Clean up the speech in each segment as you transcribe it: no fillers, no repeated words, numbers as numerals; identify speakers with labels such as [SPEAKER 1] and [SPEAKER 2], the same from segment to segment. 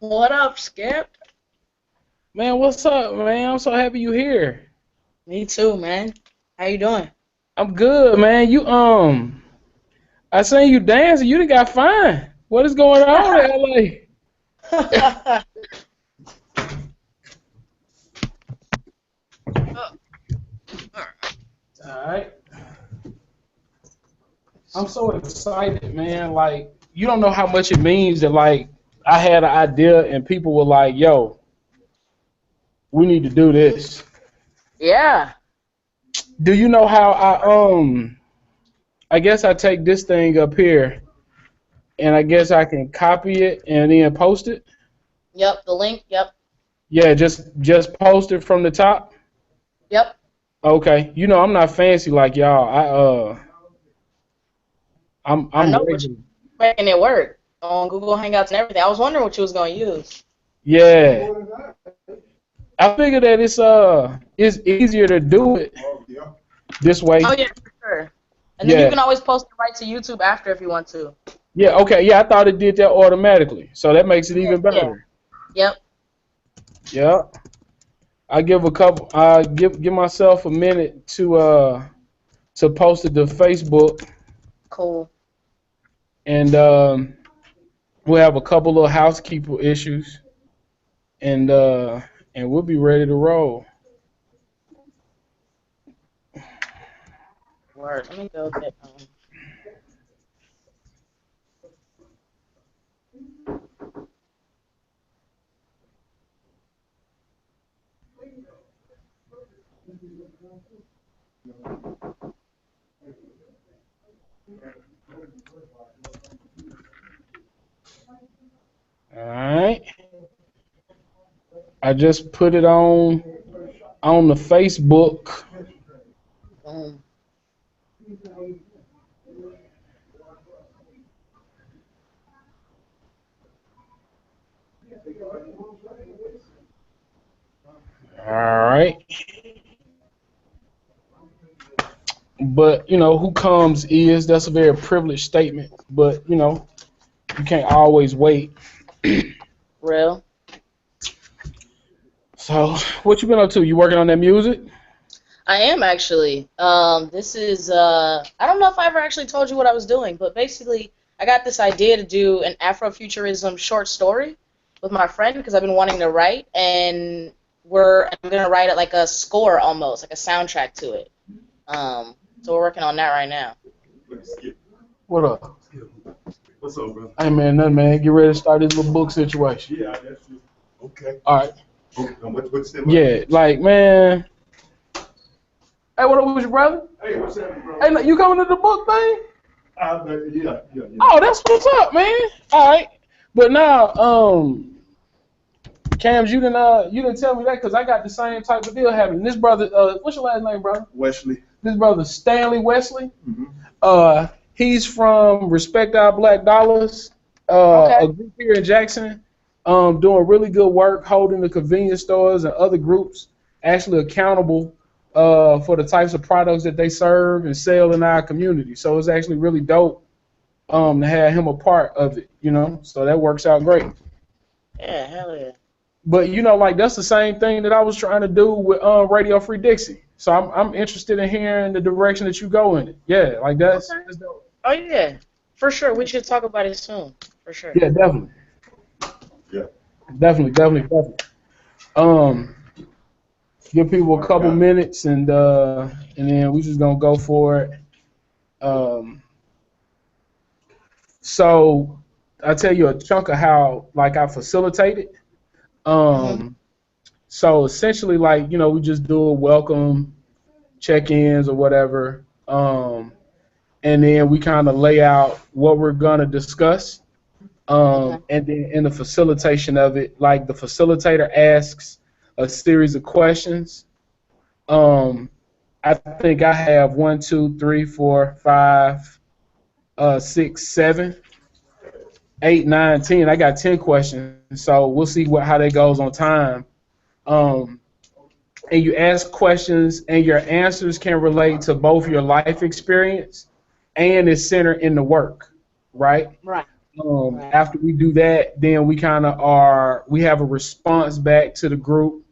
[SPEAKER 1] What up, Skip?
[SPEAKER 2] Man, what's up, man? I'm so happy you here.
[SPEAKER 1] Me too, man. How you doing?
[SPEAKER 2] I'm good, man. I seen you dancing. You done got fine. What is going on in LA? All right. I'm so excited, man. Like, you don't know how much it means that, like, I had an idea and people were like, yo, we need to do this.
[SPEAKER 1] Yeah.
[SPEAKER 2] Do you know how I guess I take this thing up here and I guess I can copy it and then post it?
[SPEAKER 1] Yep. The link. Yep.
[SPEAKER 2] Yeah, just post it from the top.
[SPEAKER 1] Yep.
[SPEAKER 2] Okay, I'm not fancy like y'all.
[SPEAKER 1] I
[SPEAKER 2] I'm
[SPEAKER 1] know, but you're
[SPEAKER 2] regular.
[SPEAKER 1] making it work on Google Hangouts and everything. I was wondering what you was gonna use.
[SPEAKER 2] Yeah, I figured that it's easier to do it this
[SPEAKER 1] Oh
[SPEAKER 2] way.
[SPEAKER 1] yeah, for sure. And then you
[SPEAKER 2] Yeah,
[SPEAKER 1] can always post it right to YouTube after if you want to.
[SPEAKER 2] yeah. Okay, yeah. I thought it did that automatically, so that makes it
[SPEAKER 1] Yeah.
[SPEAKER 2] even
[SPEAKER 1] Yeah.
[SPEAKER 2] better.
[SPEAKER 1] Yep.
[SPEAKER 2] Yeah, I give a couple. I give myself a minute to post it to Facebook,
[SPEAKER 1] Cool.
[SPEAKER 2] and we'll have a couple of housekeeper issues, and uh, and we'll be ready to roll.
[SPEAKER 1] Word. Let me go get.
[SPEAKER 2] All right. I just put it on the Facebook.
[SPEAKER 1] Boom.
[SPEAKER 2] All right. But who comes is that's a very privileged statement. But you can't always wait.
[SPEAKER 1] Real.
[SPEAKER 2] So what you been up to? You working on that music?
[SPEAKER 1] I am actually. This is I don't know if I ever actually told you what I was doing, but basically I got this idea to do an Afrofuturism short story with my friend because I've been wanting to write, and I'm gonna write it like a score almost, like a soundtrack to it. So we're working on that right now.
[SPEAKER 2] What up? Hey man, nothing man. Get ready to start this little book situation.
[SPEAKER 3] Yeah, that's true. Okay.
[SPEAKER 2] All right.
[SPEAKER 3] Okay. What's that?
[SPEAKER 2] Yeah, like man. Hey, what up with your brother?
[SPEAKER 3] Hey, what's that, bro?
[SPEAKER 2] Hey, look, you coming to the book thing?
[SPEAKER 3] Yeah.
[SPEAKER 2] Oh, that's what's up, man. All right. But now, Cams, you didn't tell me that because I got the same type of deal happening. This brother, what's your last name, brother?
[SPEAKER 3] Wesley.
[SPEAKER 2] This brother Stanley Wesley.
[SPEAKER 3] Mm-hmm.
[SPEAKER 2] He's from Respect Our Black Dollars,
[SPEAKER 1] Okay.
[SPEAKER 2] a group here in Jackson, doing really good work, holding the convenience stores and other groups actually accountable for the types of products that they serve and sell in our community. So it's actually really dope to have him a part of it. So that works out great.
[SPEAKER 1] Yeah, hell yeah.
[SPEAKER 2] But like that's the same thing that I was trying to do with Radio Free Dixie. So I'm interested in hearing the direction that you go in it. Yeah, like
[SPEAKER 1] Okay.
[SPEAKER 2] that's dope.
[SPEAKER 1] Oh yeah, for sure. We should talk about it soon, for sure.
[SPEAKER 2] Yeah, definitely,
[SPEAKER 3] Yeah.
[SPEAKER 2] definitely. Um, give people a couple minutes and then we just gonna go for it. Um, so I tell you a chunk of how like I facilitate it.
[SPEAKER 1] Mhm.
[SPEAKER 2] Um, so essentially like we just do a welcome check-ins or whatever. And then we kind of lay out what we're gonna discuss.
[SPEAKER 1] Okay.
[SPEAKER 2] And then in the facilitation of it, like the facilitator asks a series of questions. Um, I think I have one, two, three, four, five, six, seven, eight, nine, 10. I got 10 questions, so we'll see how that goes on time. Um, and you ask questions, and your answers can relate to both your life experience and is centered in the work, right?
[SPEAKER 1] Right. Right.
[SPEAKER 2] After we do that, then we have a response back to the group,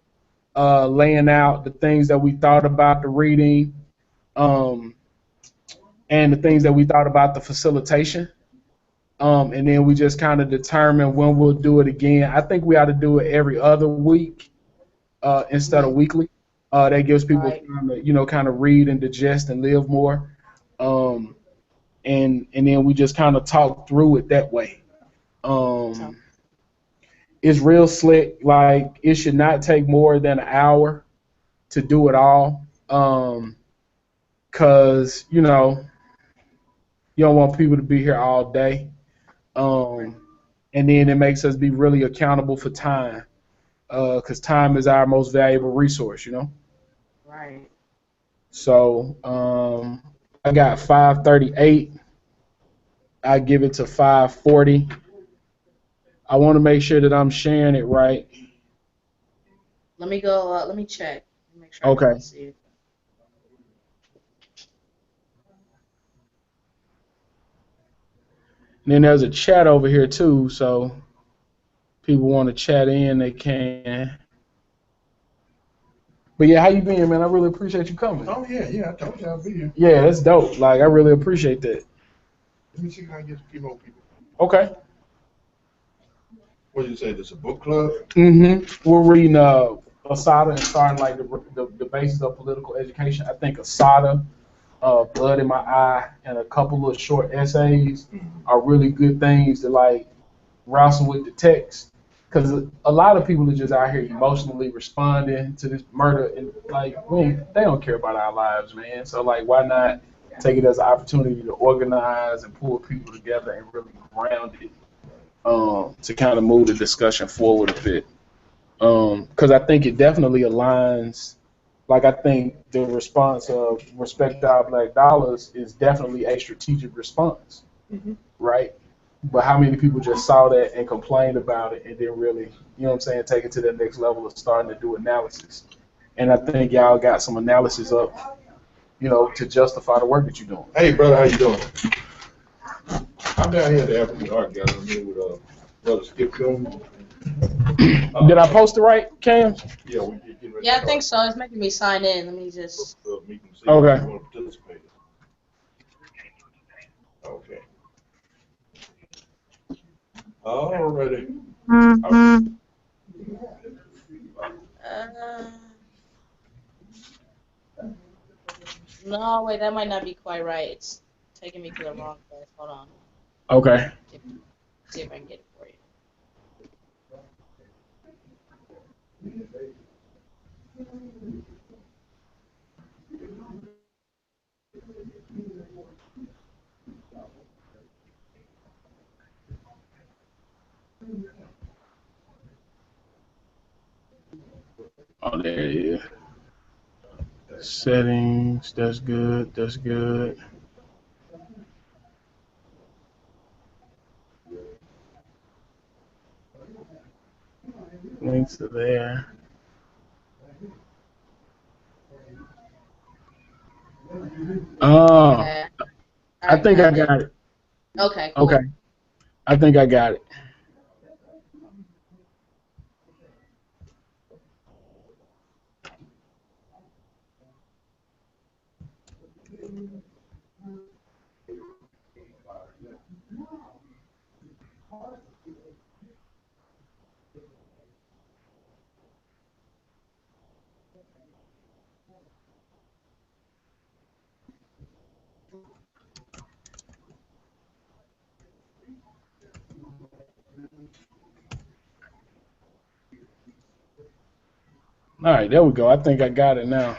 [SPEAKER 2] laying out the things that we thought about the reading, um, and the things that we thought about the facilitation. And then we just kind of determine when we'll do it again. I think we ought to do it every other week instead of
[SPEAKER 1] Mhm.
[SPEAKER 2] weekly. That gives people
[SPEAKER 1] Right.
[SPEAKER 2] time to, kind of read and digest and live more. Um, and then we just kind of talk through it that way.
[SPEAKER 1] So,
[SPEAKER 2] Um, it's real slick. Like it should not take more than an hour to do it all. Cause you don't want people to be here all day.
[SPEAKER 1] right.
[SPEAKER 2] Um, and then it makes us be really accountable for time. Cause time is our most valuable resource.
[SPEAKER 1] Right.
[SPEAKER 2] So I got 538. I give it to 540. I want to make sure that I'm sharing it right.
[SPEAKER 1] Let me go. Let me check. Make sure I
[SPEAKER 2] Okay.
[SPEAKER 1] can see it.
[SPEAKER 2] And then there's a chat over here too, so people want to chat in, they can. But yeah, how you been, man? I really appreciate you coming.
[SPEAKER 3] Oh, yeah, yeah, I told you I'll be here.
[SPEAKER 2] Yeah, that's dope. Like I really appreciate that.
[SPEAKER 3] Let me see if I can get a few more people.
[SPEAKER 2] Okay.
[SPEAKER 3] What did you say, this a book club?
[SPEAKER 2] We're reading Asada and starting like the basis of political education. I think Asada, Blood in My Eye, and a couple of short essays are really good things to like wrestle with the text. Because a lot of people are just out here emotionally responding to this murder, and like, they don't care about our lives, man. So like, why not take it as an opportunity to organize and pull people together and really ground it, to kind of move the discussion forward a bit. Because I think it definitely aligns. Like I think the response of respect our black dollars is definitely a strategic response, right? But how many people just saw that and complained about it and didn't really, take it to the next level of starting to do analysis? And I think y'all got some analysis up, to justify the work that you're doing.
[SPEAKER 3] Hey, brother, how you doing? I'm down here at the African Art Gallery. I'm here with brother Skip Coon.
[SPEAKER 2] Did I post it right, Cam?
[SPEAKER 3] Yeah, we getting ready
[SPEAKER 1] Yeah,
[SPEAKER 3] to
[SPEAKER 1] I think
[SPEAKER 3] start
[SPEAKER 1] so. It's making me sign in. Let me just.
[SPEAKER 3] the meeting. See if
[SPEAKER 2] Okay.
[SPEAKER 3] you want to participate. Okay. Alrighty.
[SPEAKER 1] Uh, no, wait, that might not be quite right. It's taking me to the wrong place. Hold on.
[SPEAKER 2] Okay.
[SPEAKER 1] See if I can get it for you.
[SPEAKER 2] Oh, there it is. Settings. That's good. That's good. Links are there. Oh,
[SPEAKER 1] Okay,
[SPEAKER 2] I
[SPEAKER 1] I
[SPEAKER 2] think I
[SPEAKER 1] got it.
[SPEAKER 2] got it.
[SPEAKER 1] Okay,
[SPEAKER 2] Okay.
[SPEAKER 1] cool.
[SPEAKER 2] I think I got it. All right, there we go. I think I got it now.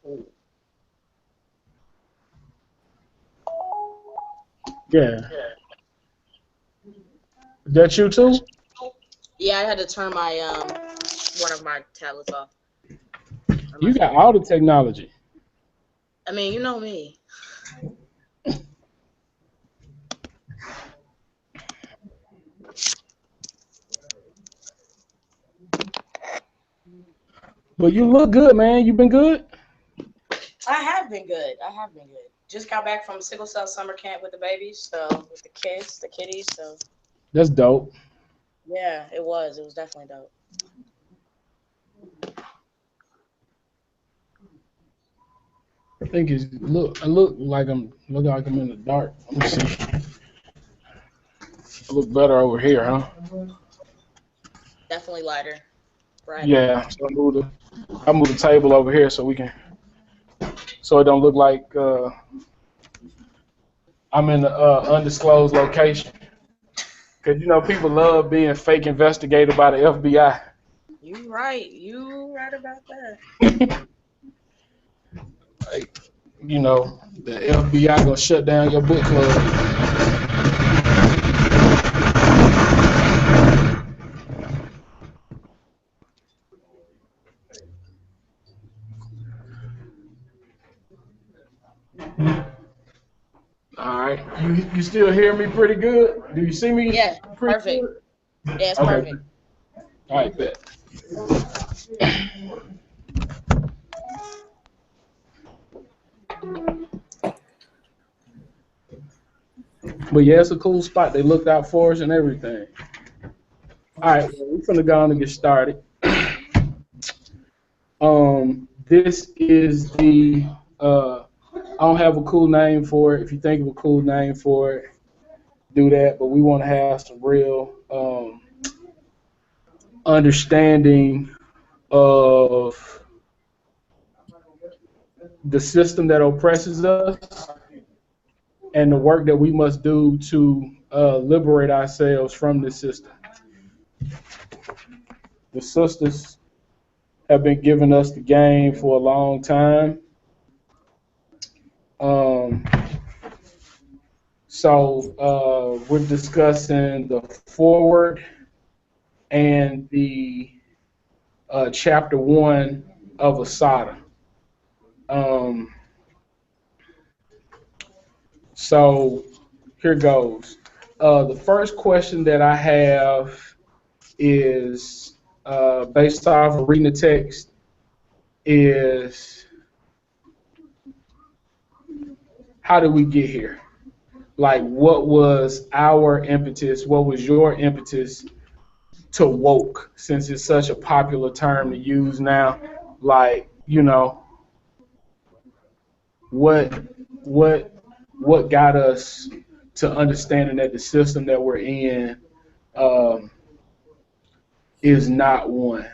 [SPEAKER 1] Cool.
[SPEAKER 2] Yeah. Is that you too?
[SPEAKER 1] Yeah, I had to turn my one of my tablets off or my
[SPEAKER 2] You got
[SPEAKER 1] phone.
[SPEAKER 2] all the technology.
[SPEAKER 1] I mean, you know me.
[SPEAKER 2] But you look good, man. You been good?
[SPEAKER 1] I have been good. I have been good. just got back from sickle cell summer camp with the babies, so with the kids, the kiddies. So
[SPEAKER 2] That's dope.
[SPEAKER 1] yeah, it was. It was definitely dope.
[SPEAKER 2] I think it's look like I'm in the dark. Let me see. I look better over here, huh?
[SPEAKER 1] Definitely lighter, brighter.
[SPEAKER 2] Yeah. So I move the table over here so it don't look like I'm in an undisclosed location. Cause people love being fake investigated by the FBI.
[SPEAKER 1] You right. You right about that.
[SPEAKER 2] Like, the FBI gonna shut down your book club. All right. You still hear me pretty good? Do you see me
[SPEAKER 1] Yeah,
[SPEAKER 2] pretty
[SPEAKER 1] perfect.
[SPEAKER 2] good?
[SPEAKER 1] Yeah, it's
[SPEAKER 2] Okay.
[SPEAKER 1] perfect.
[SPEAKER 2] All right, bet. But yeah, it's a cool spot. They looked out for us and everything. All right, well, we're gonna go on and get started. This is the I don't have a cool name for it. If you think of a cool name for it, do that. But we want to have some real understanding of the system that oppresses us and the work that we must do to liberate ourselves from this system. The sisters have been giving us the game for a long time. Um, so we're discussing the foreword and the chapter one of Asada. Um, so here goes. The first question that I have is based off of reading the text is how did we get here? Like, what was our impetus? What was your impetus to woke, since it's such a popular term to use now? Like, what what what got us to understanding that the system that we're in um, is not one.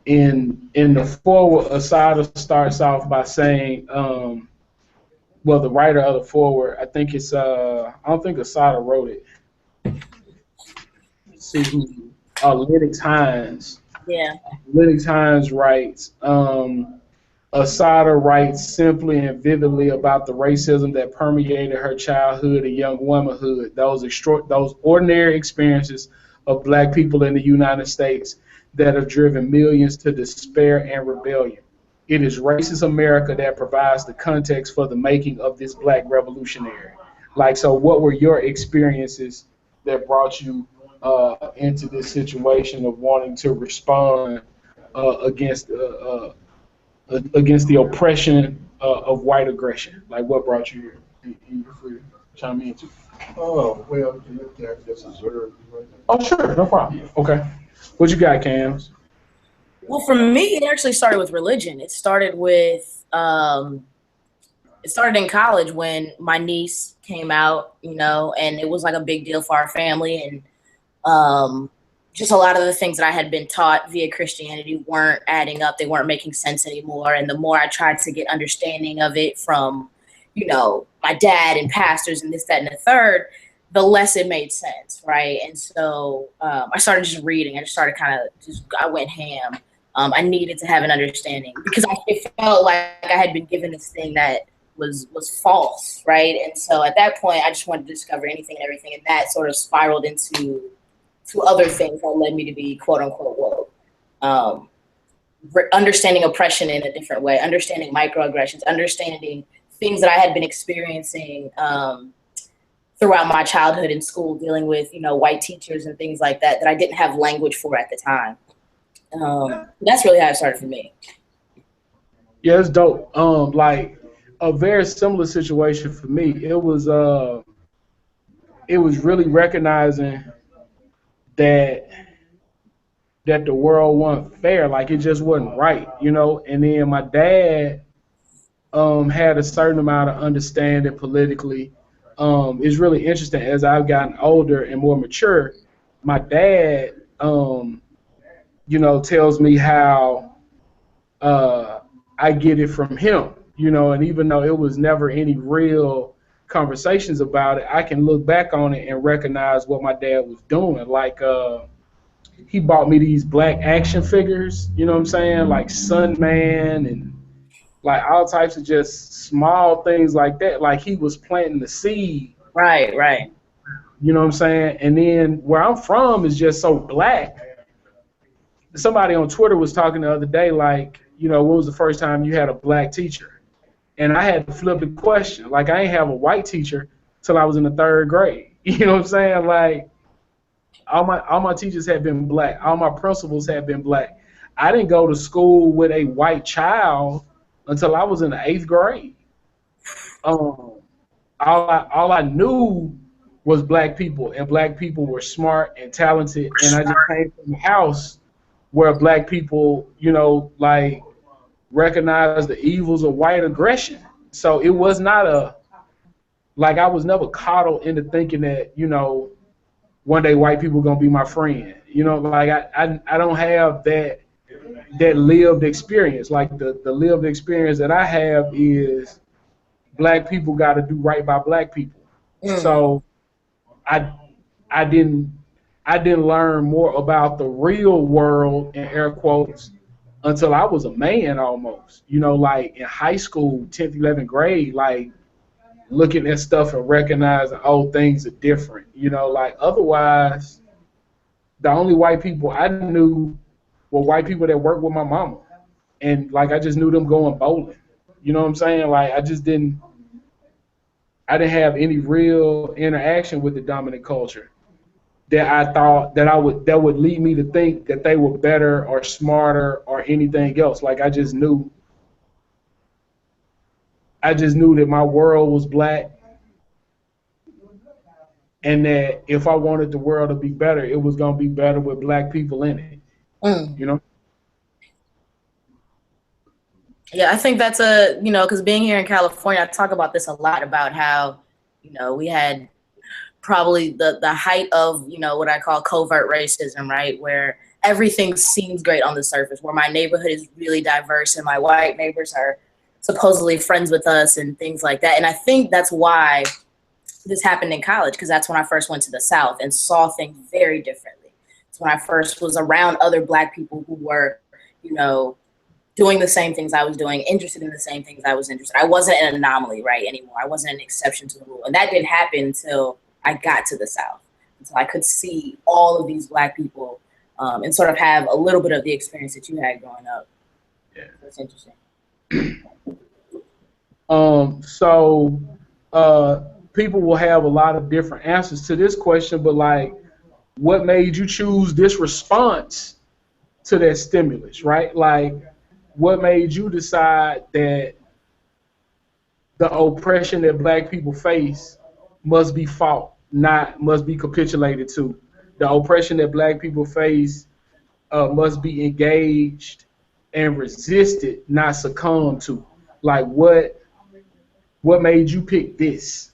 [SPEAKER 2] In the forward, Asada starts off by saying, well, the writer of the forward, I think it's I don't think Asada wrote it. Let's see who. Lennox Hines.
[SPEAKER 1] Yeah.
[SPEAKER 2] Lennox Hines writes. Asada writes simply and vividly about the racism that permeated her childhood and young womanhood, those ordinary experiences of black people in the United States that have driven millions to despair and rebellion. It is racist America that provides the context for the making of this black revolutionary. Like, so what were your experiences that brought you into this situation of wanting to respond against the oppression of white aggression? Like, what brought you here? You're free to chime in too.
[SPEAKER 3] Oh, well, you can just observe right
[SPEAKER 2] Oh, sure, no problem. Okay, what you got, Cams?
[SPEAKER 1] Well, for me, it actually started with religion. It started in college when my niece came out, and it was like a big deal for our family. And just a lot of the things that I had been taught via Christianity weren't adding up. They weren't making sense anymore. And the more I tried to get understanding of it from, my dad and pastors and this, that, and the third, the less it made sense, right? And so I started just reading. I just started I went ham. I needed to have an understanding because it felt like I had been given this thing that was false, right? And so at that point, I just wanted to discover anything and everything, and that sort of spiraled into other things that led me to be quote unquote woke. Understanding oppression in a different way, understanding microaggressions, understanding things that I had been experiencing throughout my childhood in school, dealing with white teachers and things like that I didn't have language for at the time. That's really how it started for me.
[SPEAKER 2] Yeah, it's dope. Like, a very similar situation for me. It was really recognizing that the world wasn't fair, like it just wasn't right, you know. And then my dad had a certain amount of understanding politically. It's really interesting as I've gotten older and more mature. My dad, you know, tells me how uh, I get it from him, you know, and even though it was never any real conversations about it, I can look back on it and recognize what my dad was doing. Like, he bought me these black action figures, you know what I'm saying? Like Sun Man and like all types of just small things like that. Like he was planting the seed,
[SPEAKER 1] Right, right.
[SPEAKER 2] you know what I'm saying? And then where I'm from is just so black. Somebody on Twitter was talking the other day, like, you know, when was the first time you had a black teacher? And I had to flip the question. Like, I ain't have a white teacher till I was in the third grade. You know what I'm saying? Like, all my teachers have been black. All my principals have been black. I didn't go to school with a white child until I was in the eighth grade. Um, all I knew was black people, and black people were smart and talented. And I just came from a house where black people, you know, like recognize the evils of white aggression. So it was not a like I was never coddled into thinking that, you know, one day white people gonna be my friend. You know, like I don't have that lived experience. Like the lived experience that I have is black people got to do right by black people.
[SPEAKER 1] Mm.
[SPEAKER 2] So I I didn't I didn't learn more about the real world in air quotes until I was a man almost. You know, like in high school, 10th, 11th grade, like looking at stuff and recognizing, oh, things are different. You know, like otherwise, the only white people I knew were white people that worked with my mama. And like I just knew them going bowling. You know what I'm saying? Like I didn't have any real interaction with the dominant culture that I thought that would lead me to think that they were better or smarter or anything else. Like I just knew that my world was black and that if I wanted the world to be better, it was gonna be better with black people in it.
[SPEAKER 1] Mm.
[SPEAKER 2] You know?
[SPEAKER 1] Yeah, I think that's a, you know, because being here in California, I talk about this a lot about how, you know, we had probably the height of, you know, what I call covert racism, right? Where everything seems great on the surface, where my neighborhood is really diverse and my white neighbors are supposedly friends with us and things like that. And I think that's why this happened in college, because that's when I first went to the South and saw things very differently. It's when I first was around other black people who were, you know, doing the same things I was doing, interested in the same things I was interested in. I wasn't an anomaly, right, anymore. I wasn't an exception to the rule. And that didn't happen until I got to the South, until I could see all of these black people and sort of have a little bit of the experience that you had growing up.
[SPEAKER 2] Yeah.
[SPEAKER 1] That's interesting.
[SPEAKER 2] So uh, people will have a lot of different answers to this question, but like, what made you choose this response to that stimulus, right? Like, what made you decide that the oppression that black people face must be fought, not must be capitulated to? The oppression that black people face must be engaged and resisted, not succumbed to. Like, what made you pick this?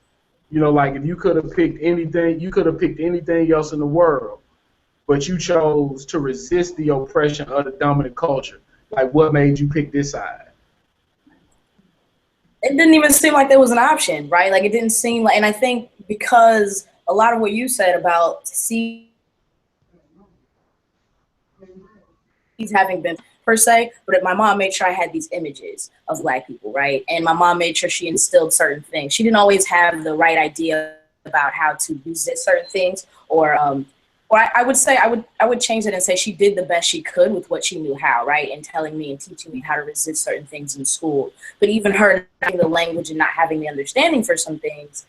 [SPEAKER 2] You know, like if you could have picked anything, you could have picked anything else in the world, but you chose to resist the oppression of the dominant culture. Like, what made you pick this side?
[SPEAKER 1] It didn't even seem like there was an option, right? Like it didn't seem like, and I think because a lot of what you said about seeds having been per se, but my mom made sure I had these images of black people, right? And my mom made sure she instilled certain things. She didn't always have the right idea about how to resist certain things, or I would say I would change it and say she did the best she could with what she knew how, right? And telling me and teaching me how to resist certain things in school. But even her not having the language and not having the understanding for some things,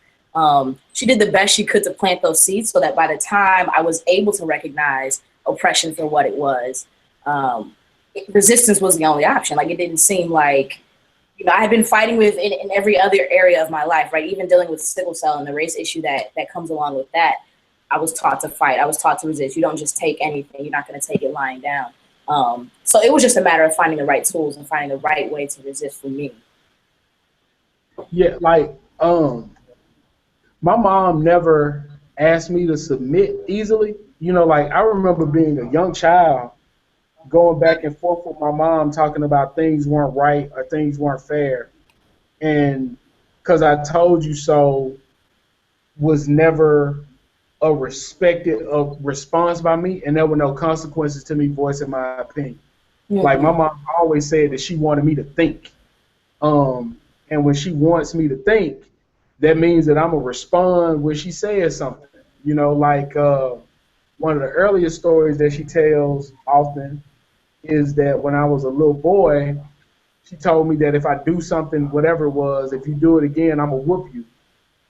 [SPEAKER 1] she did the best she could to plant those seeds so that by the time I was able to recognize oppression for what it was, resistance was the only option. Like it didn't seem like
[SPEAKER 4] I had been fighting with in every other area of my life, right? Even dealing with sickle cell and the race issue that comes along with that. I was taught to fight. I was taught to resist. You don't just take anything. You're not going to take it lying down. So it was just a matter of finding the right tools and finding the right way to resist for me.
[SPEAKER 2] Yeah, like my mom never asked me to submit easily. Like I remember being a young child going back and forth with my mom talking about things weren't right or things weren't fair. And because I told you so was never a respected response by me, and there were no consequences to me voicing my opinion. Like my
[SPEAKER 4] Mm-hmm.
[SPEAKER 2] mom always said that she wanted me to think. And when she wants me to think, that means that I'm gonna respond when she says something. Like one of the earliest stories that she tells often is that when I was a little boy, she told me that if I do something, whatever it was, if you do it again, I'm gonna whoop you.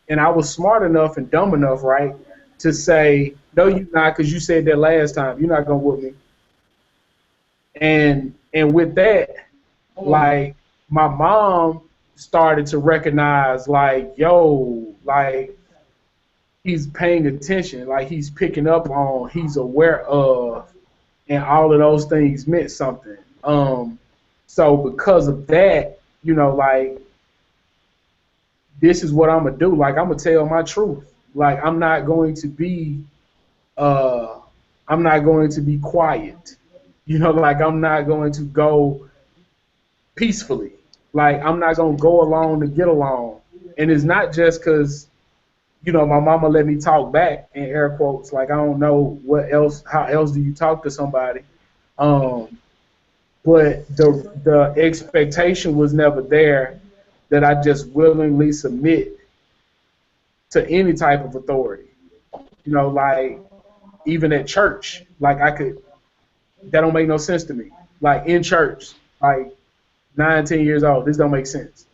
[SPEAKER 2] And I was smart enough and dumb enough, right, to say, no, you're not, because you said that last time. You're not gonna whoop me. And with that, like my mom started to recognize, like, yo, like he's paying attention, like he's picking up on, he's aware of, and all of those things meant something. So because of that, like this is what I'm gonna do. Like I'm gonna tell my truth. Like uh, I'm not going to be quiet. Like I'm not going to go peacefully. Like I'm not gonna go along to get along. And it's not just because my mama let me talk back in air quotes. Like I don't know what else. How else do you talk to somebody? Um, but the expectation was never there that I just willingly submit to any type of authority. Like even at church, like that don't make no sense to me. Like in church, like 9, 10 years old, this don't make sense.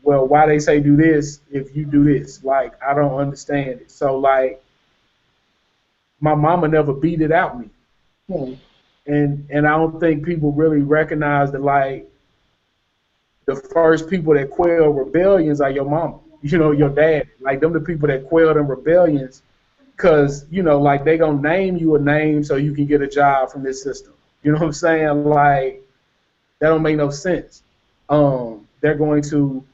[SPEAKER 2] Well, why they say do this if you do this? Like I don't understand it. So like my mama never beat it out me. And I don't think people really recognize that like the first people that quell rebellions are your mama, your dad. Like them the people that quell them rebellions because, like they gonna name you a name so you can get a job from this system. You know what I'm saying? Like that don't make no sense. They're going to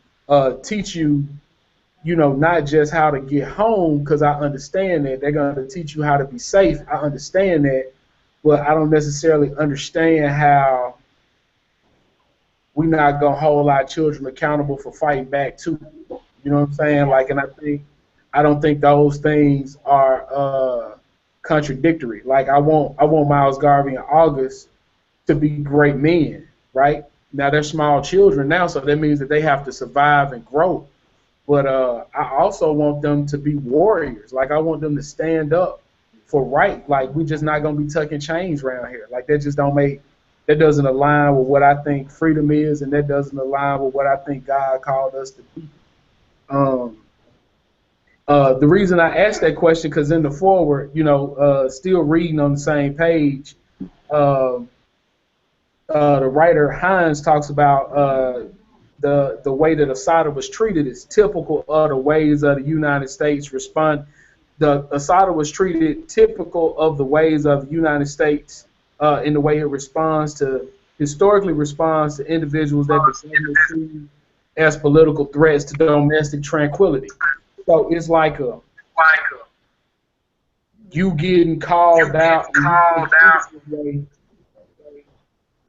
[SPEAKER 2] teach you, not just how to get home, because I understand that. They're going to teach you how to be safe. I understand that, but I don't necessarily understand how we're not gonna hold our children accountable for fighting back too. You know what I'm saying? Like, and I don't think those things are contradictory. Like, I want Miles Garvey and August to be great men, right? Now they're small children now, so that means that they have to survive and grow. But I also want them to be warriors. Like, I want them to stand up for right. Like, we just not gonna be tucking chains around here. Like, that doesn't align with what I think freedom is, and that doesn't align with what I think God called us to be. Um, the reason I asked that question, because in the foreword, still reading on the same page, uh, the writer Hines talks about the way that Assata was treated is typical of the ways of the United States respond. The Assata was treated typical of the ways of the United States in the way it historically responds to individuals that the government sees as political threats to domestic tranquility. So it's like you getting called out,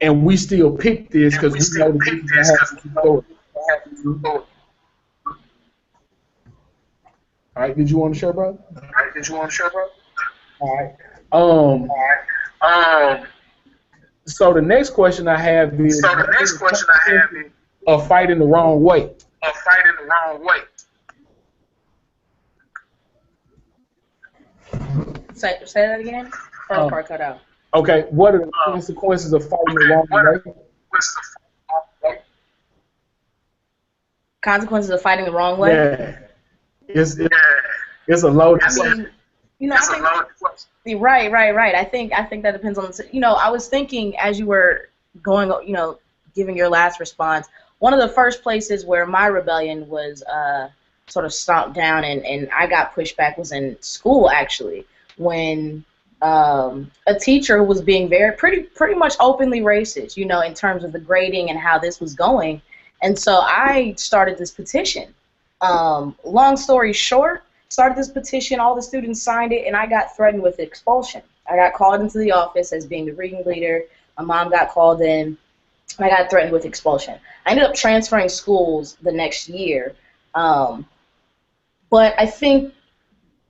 [SPEAKER 2] and we still pick this because we know that this is gonna happen to authority. All right, did you want to share, brother? All right. Um, so the next question I have is of fighting the wrong way.
[SPEAKER 1] Say that again. First part cut out.
[SPEAKER 2] Okay, what are the consequences of fighting the wrong way?
[SPEAKER 1] Consequences of fighting the wrong way.
[SPEAKER 2] Yeah, it's a loaded question.
[SPEAKER 1] I think right. I think that depends on I was thinking as you were going, giving your last response. one of the first places where my rebellion was sort of stomped down and I got pushed back was in school, actually, when a teacher was being pretty much openly racist, you know, in terms of the grading and how this was going. And so I started this petition. Long story short, started this petition, all the students signed it, and I got threatened with expulsion. I got called into the office as being the reading leader. My mom got called in. I got threatened with expulsion. I ended up transferring schools the next year. But I think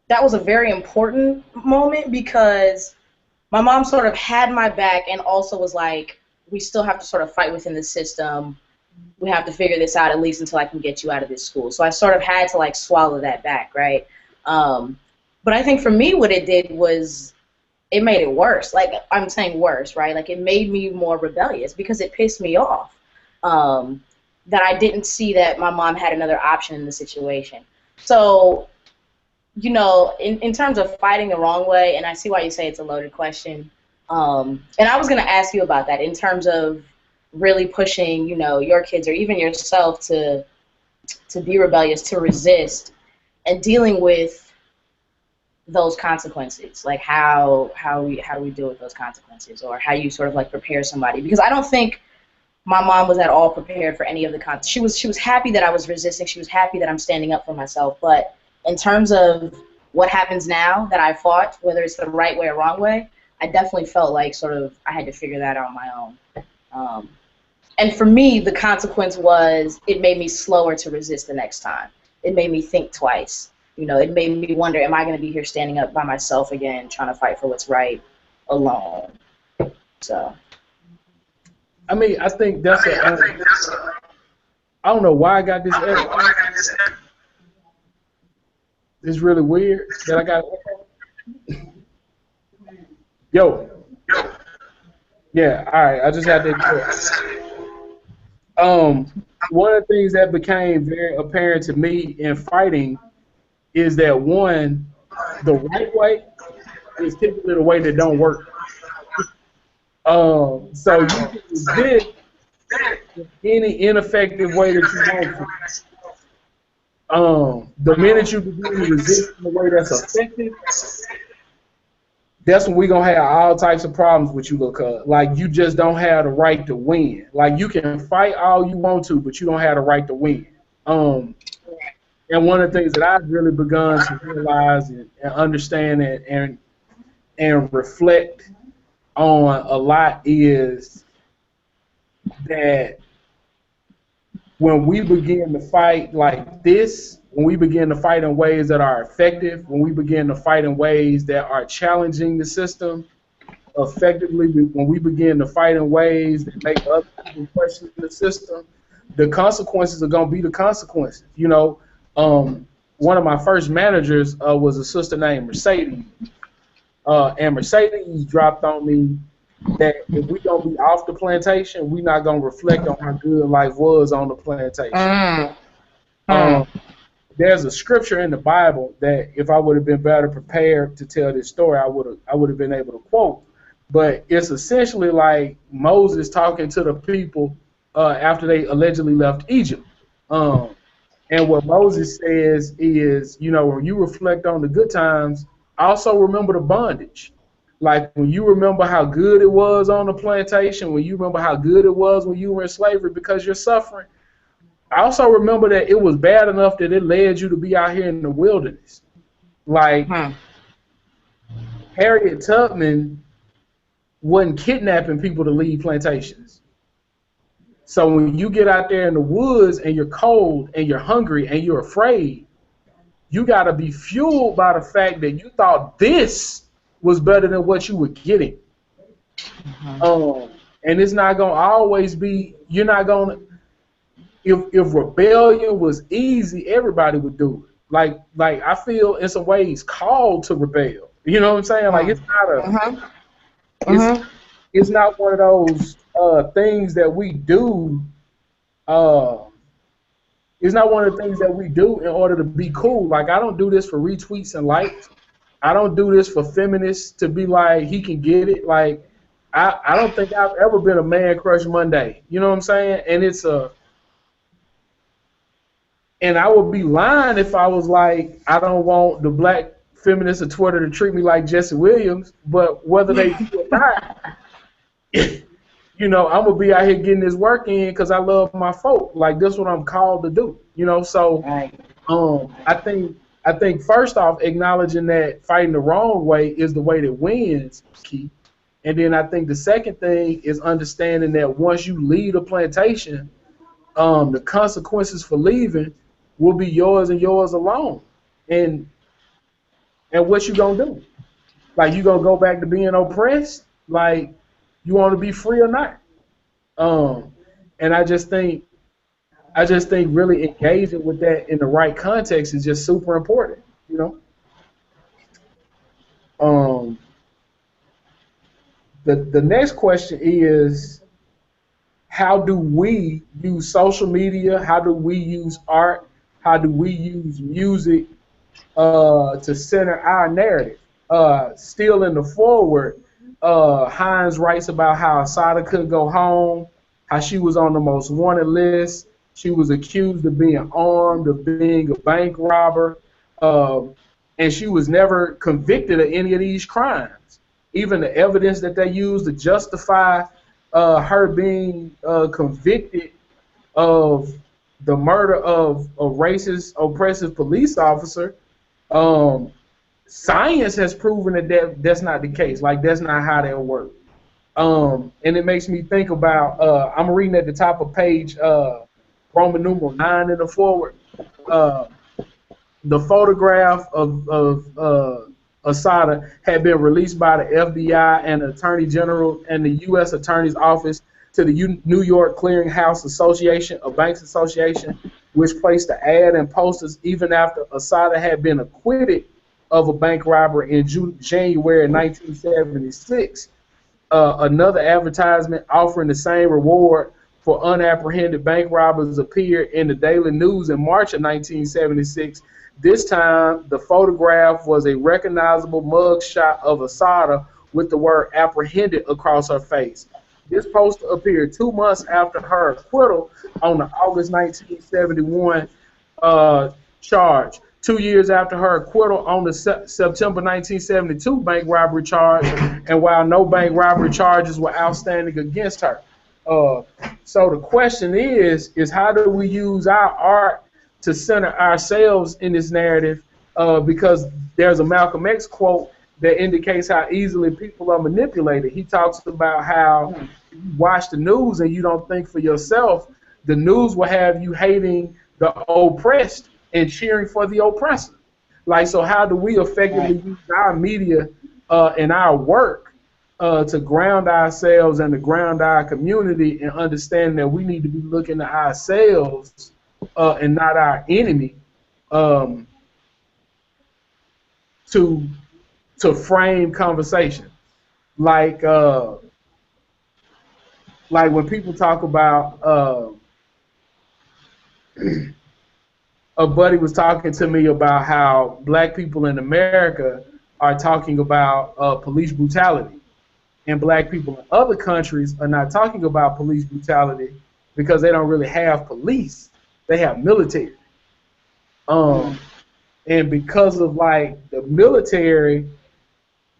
[SPEAKER 1] that was a very important moment because my mom sort of had my back and also was like, we still have to sort of fight within the system. We have to figure this out at least until I can get you out of this school. So I sort of had to like swallow that back, right? But I think for me what it did was it made it worse. Like, I'm saying worse, right? Like, it made me more rebellious because it pissed me off that I didn't see that my mom had another option in the situation. So, you know, in terms of fighting the wrong way, and I see why you say it's a loaded question, and I was going to ask you about that in terms of really pushing, you know, your kids or even yourself to be rebellious, to resist, and dealing with those consequences, like how do we deal with those consequences, or how you sort of like prepare somebody, because I don't think my mom was at all prepared for any of the consequences. She was happy that I was resisting, she was happy that I'm standing up for myself, but in terms of what happens now that I fought, whether it's the right way or wrong way, I definitely felt like sort of I had to figure that out on my own. And for me, the consequence was it made me slower to resist the next time. It made me think twice. You know, it made me wonder, am I going to be here standing up by myself again, trying to fight for what's right alone? So.
[SPEAKER 2] I mean, I think that's I don't know why I got this. It's really weird that I got. Yo. Yeah, all right. I just had to. One of the things that became very apparent to me in fighting is that one, the right way is typically the way that don't work. So you can resist any ineffective way that you want to. The minute you begin to resist in a way that's effective, that's when we're going to have all types of problems with you, because like you just don't have the right to win. Like you can fight all you want to, but you don't have the right to win. And one of the things that I've really begun to realize and understand and reflect on a lot is that when we begin to fight like this, when we begin to fight in ways that are effective, when we begin to fight in ways that are challenging the system effectively, when we begin to fight in ways that make other people question the system, the consequences are going to be the consequences. You know, one of my first managers was a sister named Mercedes. And Mercedes dropped on me that if we don't be off the plantation, we're not going to reflect on how good life was on the plantation. There's a scripture in the Bible that if I would have been better prepared to tell this story, I would have been able to quote. But it's essentially like Moses talking to the people after they allegedly left Egypt. And what Moses says is, you know, when you reflect on the good times, also remember the bondage. Like when you remember how good it was on the plantation, when you remember how good it was when you were in slavery because you're suffering, I also remember that it was bad enough that it led you to be out here in the wilderness. Like Harriet Tubman wasn't kidnapping people to leave plantations. So when you get out there in the woods and you're cold and you're hungry and you're afraid, you got to be fueled by the fact that you thought this was better than what you were getting. And it's not going to always be, you're not going to, if rebellion was easy, everybody would do it. Like I feel in some ways called to rebel. You know what I'm saying? Like it's not it's not one of those things that we do. It's not one of the things that we do in order to be cool. Like I don't do this for retweets and likes. I don't do this for feminists to be like he can get it. Like I don't think I've ever been a man crush Monday. You know what I'm saying? And it's a And I would be lying if I was like, I don't want the black feminists of Twitter to treat me like Jesse Williams. But whether they do or not, I'm gonna be out here getting this work in because I love my folk. Like this, what I'm called to do. So
[SPEAKER 1] Right.
[SPEAKER 2] I think first off, acknowledging that fighting the wrong way is the way that wins, key. And then I think the second thing is understanding that once you leave a plantation, the consequences for leaving will be yours and yours alone. And what you gonna do? Like you gonna go back to being oppressed? Like you want to be free or not? Um, and I just think really engaging with that in the right context is just super important. You know. Um, the next question is, how do we use social media? How do we use art? How do we use music to center our narrative? Still in the foreword, Hines writes about how Assata couldn't go home, how she was on the most wanted list. She was accused of being armed, of being a bank robber, um, and she was never convicted of any of these crimes. Even the evidence that they used to justify her being convicted of the murder of a racist, oppressive police officer, um, science has proven that's not the case. Like that's not how that works. And it makes me think about. I'm reading at the top of page Roman numeral 9 in the forward. Uh, the photograph of Assata had been released by the FBI and the Attorney General and the U.S. Attorney's Office to the New York Clearinghouse Association, a banks association, which placed the ad and posters even after Assata had been acquitted of a bank robbery in January 1976. Another advertisement offering the same reward for unapprehended bank robbers appeared in the Daily News in March of 1976. This time, the photograph was a recognizable mugshot of Assata with the word apprehended across her face. This poster appeared 2 months after her acquittal on the August 1971 charge. 2 years after her acquittal on the September 1972 bank robbery charge, and while no bank robbery charges were outstanding against her. Uh, so the question is how do we use our art to center ourselves in this narrative? Because there's a Malcolm X quote that indicates how easily people are manipulated. He talks about how if you watch the news and you don't think for yourself, the news will have you hating the oppressed and cheering for the oppressor. Like, so how do we effectively
[SPEAKER 1] Right.
[SPEAKER 2] use our media and our work to ground ourselves and to ground our community and understand that we need to be looking at ourselves and not our enemy um, to frame conversation. Like like when people talk about a buddy was talking to me about how black people in America are talking about police brutality, and black people in other countries are not talking about police brutality because they don't really have police; they have military.
[SPEAKER 1] Mm.
[SPEAKER 2] Um, and because of like the military,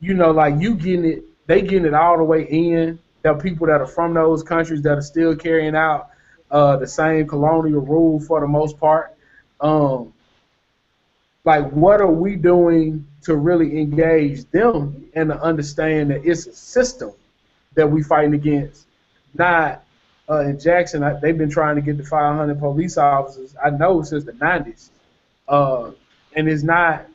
[SPEAKER 2] like you getting it, they getting it all the way in. There are people that are from those countries that are still carrying out the same colonial rule for the most part. Um, like what are we doing to really engage them and to understand that it's a system that we fighting against, not in Jackson. They've been trying to get the 500 police officers, I know, since the 90s, uh, and it's not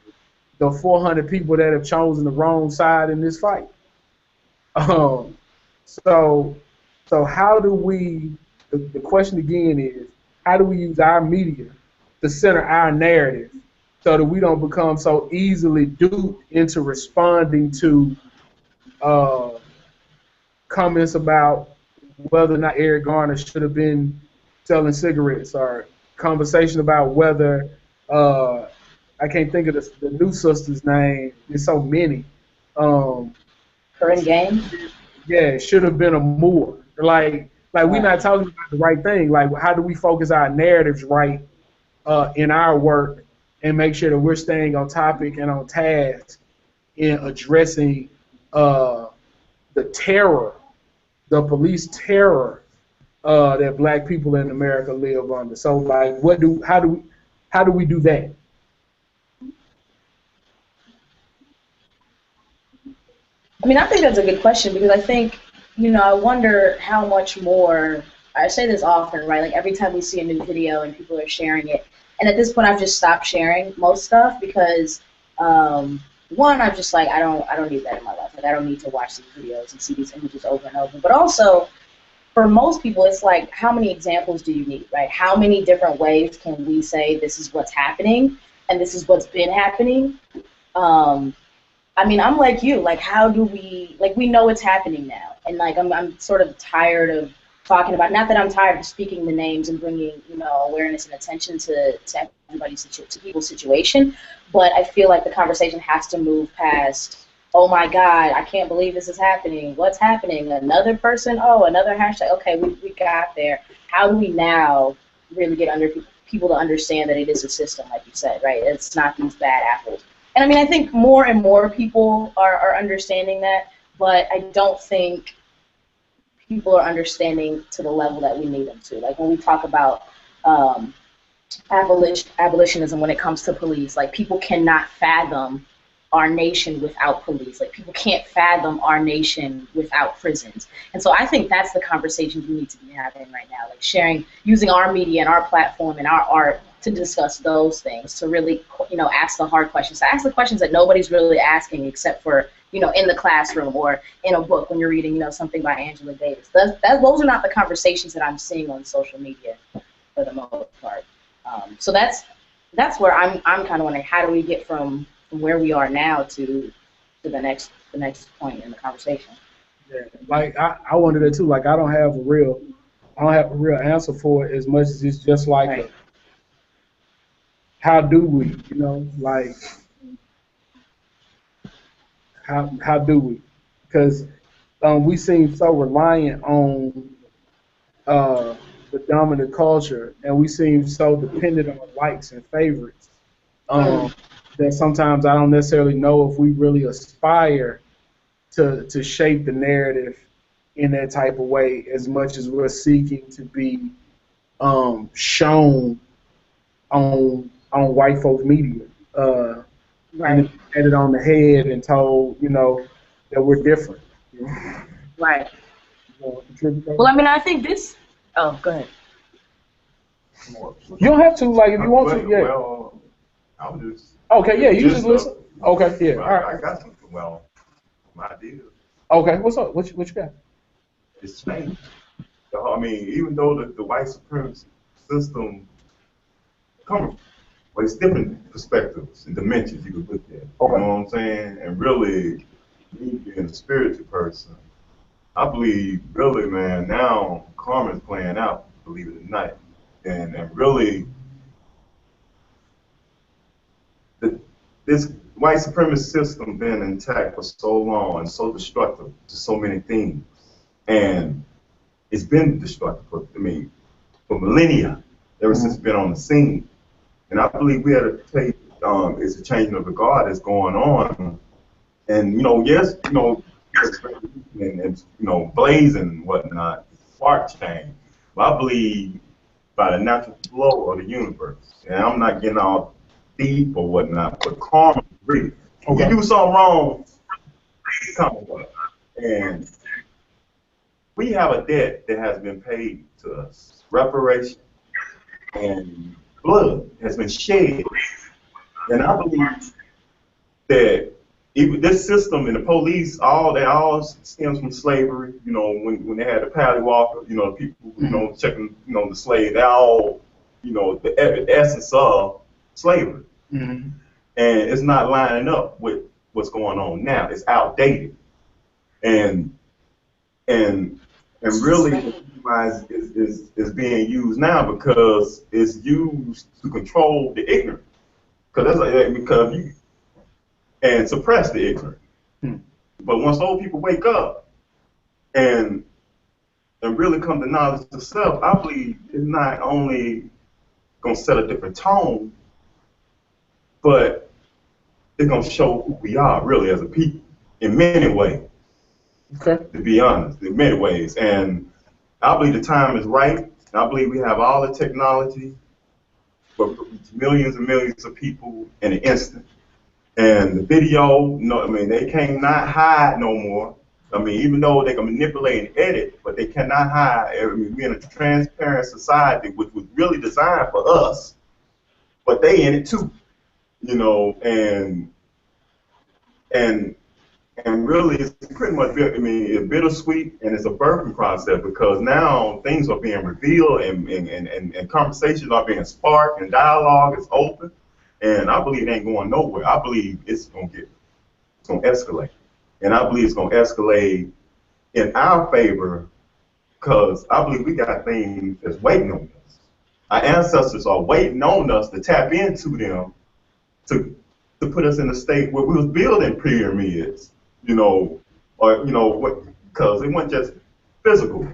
[SPEAKER 2] the 400 people that have chosen the wrong side in this fight. um, so so how do we, the question again is, how do we use our media to center our narrative so that we don't become so easily duped into responding to uh, comments about whether or not Eric Garner should have been selling cigarettes, or conversation about whether I can't think of the new sister's name. There's so many. Um,
[SPEAKER 1] Current game.
[SPEAKER 2] yeah, it should have been a Moore. Like we're
[SPEAKER 1] Right.
[SPEAKER 2] not talking about the right thing. Like, how do we focus our narratives right in our work and make sure that we're staying on topic and on task in addressing the terror, the police terror that Black people in America live under. So, like, how do we do that?
[SPEAKER 4] I mean, I think that's a good question because I think, I wonder how much more. I say this often, right? Like every time we see a new video and people are sharing it, and at this point, I've just stopped sharing most stuff because, one, I'm just like, I don't need that in my life. Like, I don't need to watch these videos and see these images over and over. But also, for most people, it's like, how many examples do you need, right? How many different ways can we say this is what's happening and this is what's been happening? I mean, I'm like you. Like, how do we, like, we know it's happening now. And, like, I'm sort of tired of talking about, not that I'm tired of speaking the names and bringing, awareness and attention to everybody's, to people's situation, but I feel like the conversation has to move past, oh my God, I can't believe this is happening. What's happening? Another person? Oh, another hashtag. Okay, we got there. How do we now really get under people to understand that it is a system, like you said, right? It's not these bad apples. And I mean, I think more and more people are understanding that, but I don't think people are understanding to the level that we need them to. Like when we talk about abolitionism when it comes to police, like people cannot fathom our nation without police. Like people can't fathom our nation without prisons. And so I think that's the conversations we need to be having right now, like sharing, using our media and our platform and our art to discuss those things, to really, ask the hard questions, to ask the questions that nobody's really asking except for, in the classroom or in a book when you're reading, something by Angela Davis. Those are not the conversations that I'm seeing on social media for the most part. So that's where I'm kind of wondering, how do we get from where we are now to the next point in the conversation?
[SPEAKER 2] Yeah, like I wonder that too. Like I don't have a real answer for it as much as it's just like
[SPEAKER 4] Right.
[SPEAKER 2] how do we, like how do we? Because we seem so reliant on the dominant culture, and we seem so dependent on likes and favorites that sometimes I don't necessarily know if we really aspire to shape the narrative in that type of way as much as we're seeking to be shown on white folk media.
[SPEAKER 4] Right.
[SPEAKER 2] And had it on the head and told, that we're different.
[SPEAKER 4] Right. Well, I mean, I think this. Oh, go ahead.
[SPEAKER 2] You don't have to, like, if you want to. Yeah.
[SPEAKER 3] Well, I was just.
[SPEAKER 2] Okay. Yeah. You just listen. Okay. Yeah. All right.
[SPEAKER 3] I got something. Well, my deal.
[SPEAKER 2] Okay. What's up? What you got?
[SPEAKER 3] It's changed. I mean, even though the white supremacy system comes, but it's different perspectives and dimensions you can look at.
[SPEAKER 2] Okay.
[SPEAKER 3] You know what I'm saying? And really, me being a spiritual person, I believe really, man, now karma's playing out, believe it or not. And really, this white supremacy system been intact for so long and so destructive to so many things. And it's been destructive for millennia, ever since it's been on the scene. And I believe we had to take, it's a changing of the guard that's going on. And, yes, and blazing and whatnot, spark change. But I believe by the natural flow of the universe. And I'm not getting all deep or whatnot, but karma is real.
[SPEAKER 2] Okay.
[SPEAKER 3] You do something wrong, it's coming up. And we have a debt that has been paid to us. Reparation and blood has been shed. And I believe that even this system and the police, all stems from slavery. When they had the Pally Walker, people, checking, the slave, they all, the essence of slavery.
[SPEAKER 2] Mm-hmm.
[SPEAKER 3] And it's not lining up with what's going on now. It's outdated. And really is being used now because it's used to control the ignorant. Because you and suppress the ignorant. But once old people wake up and really come to knowledge of self, I believe it's not only gonna set a different tone, but it's gonna show who we are really as a people in many ways.
[SPEAKER 2] Okay.
[SPEAKER 3] To be honest, in many ways, and I believe the time is right. I believe we have all the technology for millions and millions of people in an instant. And the video, no, I mean, they cannot hide no more. I mean, even though they can manipulate and edit, but they cannot hide. I mean, we're in a transparent society, which was really designed for us, but they in it too, you know, and and really, it's pretty much, I mean, it's bittersweet and it's a birthing process because now things are being revealed and conversations are being sparked and dialogue is open. And I believe it ain't going nowhere. I believe it's going to escalate. And I believe it's going to escalate in our favor because I believe we got things that's waiting on us. Our ancestors are waiting on us to tap into them to put us in a state where we was building pyramids, you know, or, you know, what, because it wasn't just physical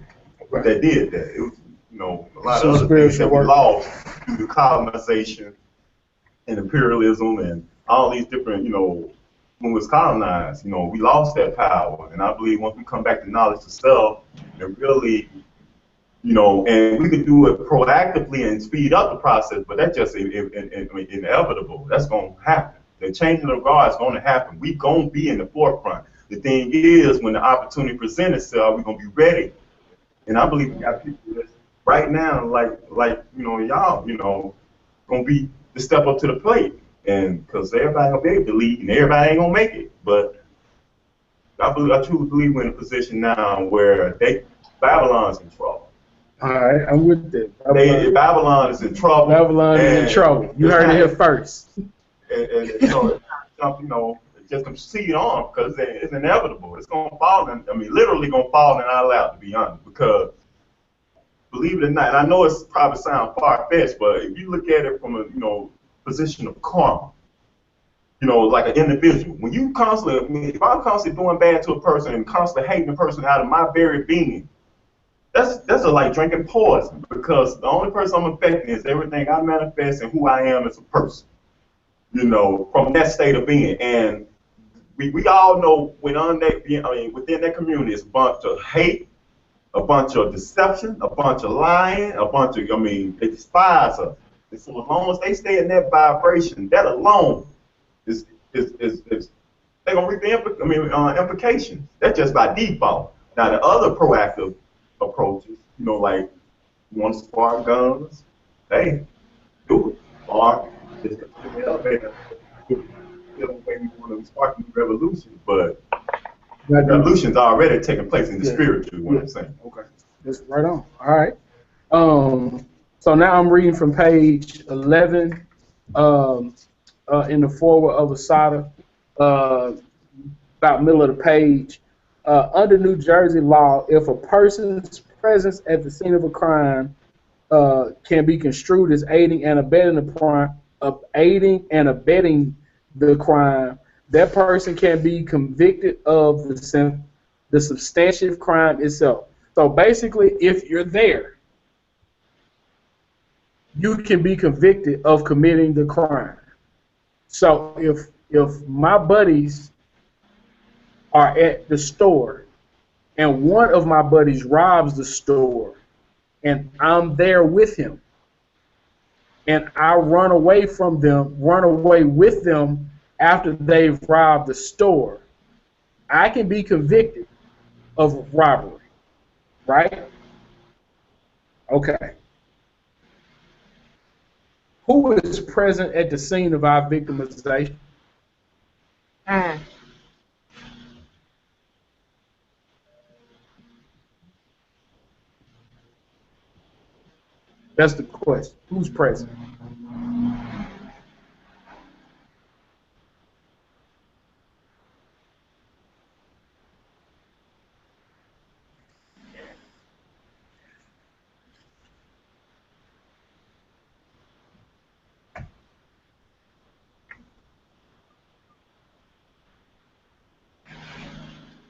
[SPEAKER 3] that did that. It was, you know, a lot of other things that we lost due to colonization and imperialism and all these different, you know, when we was colonized, you know, we lost that power. And I believe once we come back to knowledge of self and really, you know, and we can do it proactively and speed up the process, but that's just inevitable. That's going to happen. The changing of guard is going to happen. We're going to be in the forefront. The thing is, when the opportunity presents itself, we're going to be ready. And I believe we got people that's right now, like you know, y'all, you know, going to be to step up to the plate. And because everybody going to be able to lead and everybody ain't going to make it. But I truly believe we're in a position now where Babylon's in trouble.
[SPEAKER 2] All right, I'm with that.
[SPEAKER 3] Babylon is in trouble.
[SPEAKER 2] Babylon is in trouble. You heard it here first.
[SPEAKER 3] And you know, just proceed on because it's inevitable. It's gonna fall. I mean, literally gonna fall in our lap, to be honest. Because believe it or not, and I know it's probably sound far fetched, but if you look at it from a position of karma, you know, like an individual, when you constantly, I mean, if I'm constantly doing bad to a person and constantly hating a person out of my very being, that's like drinking poison because the only person I'm affecting is everything I manifest and who I am as a person. You know, from that state of being. And we all know within that community, it's a bunch of hate, a bunch of deception, a bunch of lying, a bunch of, they despise us. And so as long as they stay in that vibration, that alone is they're going to reap the implications. That's just by default. Now, the other proactive approaches, you know, like you want to spark guns, hey, do it. Or just the elevator, the way we want to spark the revolution, but the revolution's already taking place in the spiritual, what I'm saying.
[SPEAKER 2] Okay, that's right on. All right. So now I'm reading from page 11 in the foreword of assata, about middle of the page. Under New Jersey law, if a person's presence at the scene of a crime can be construed as aiding and abetting the crime, that person can be convicted of the substantive crime itself. So basically, if you're there, you can be convicted of committing the crime. So if my buddies are at the store and one of my buddies robs the store and I'm there with him and I run away with them after they've robbed the store, I can be convicted of robbery, right? Okay. Who is present at the scene of our victimization? That's the question. Who's present?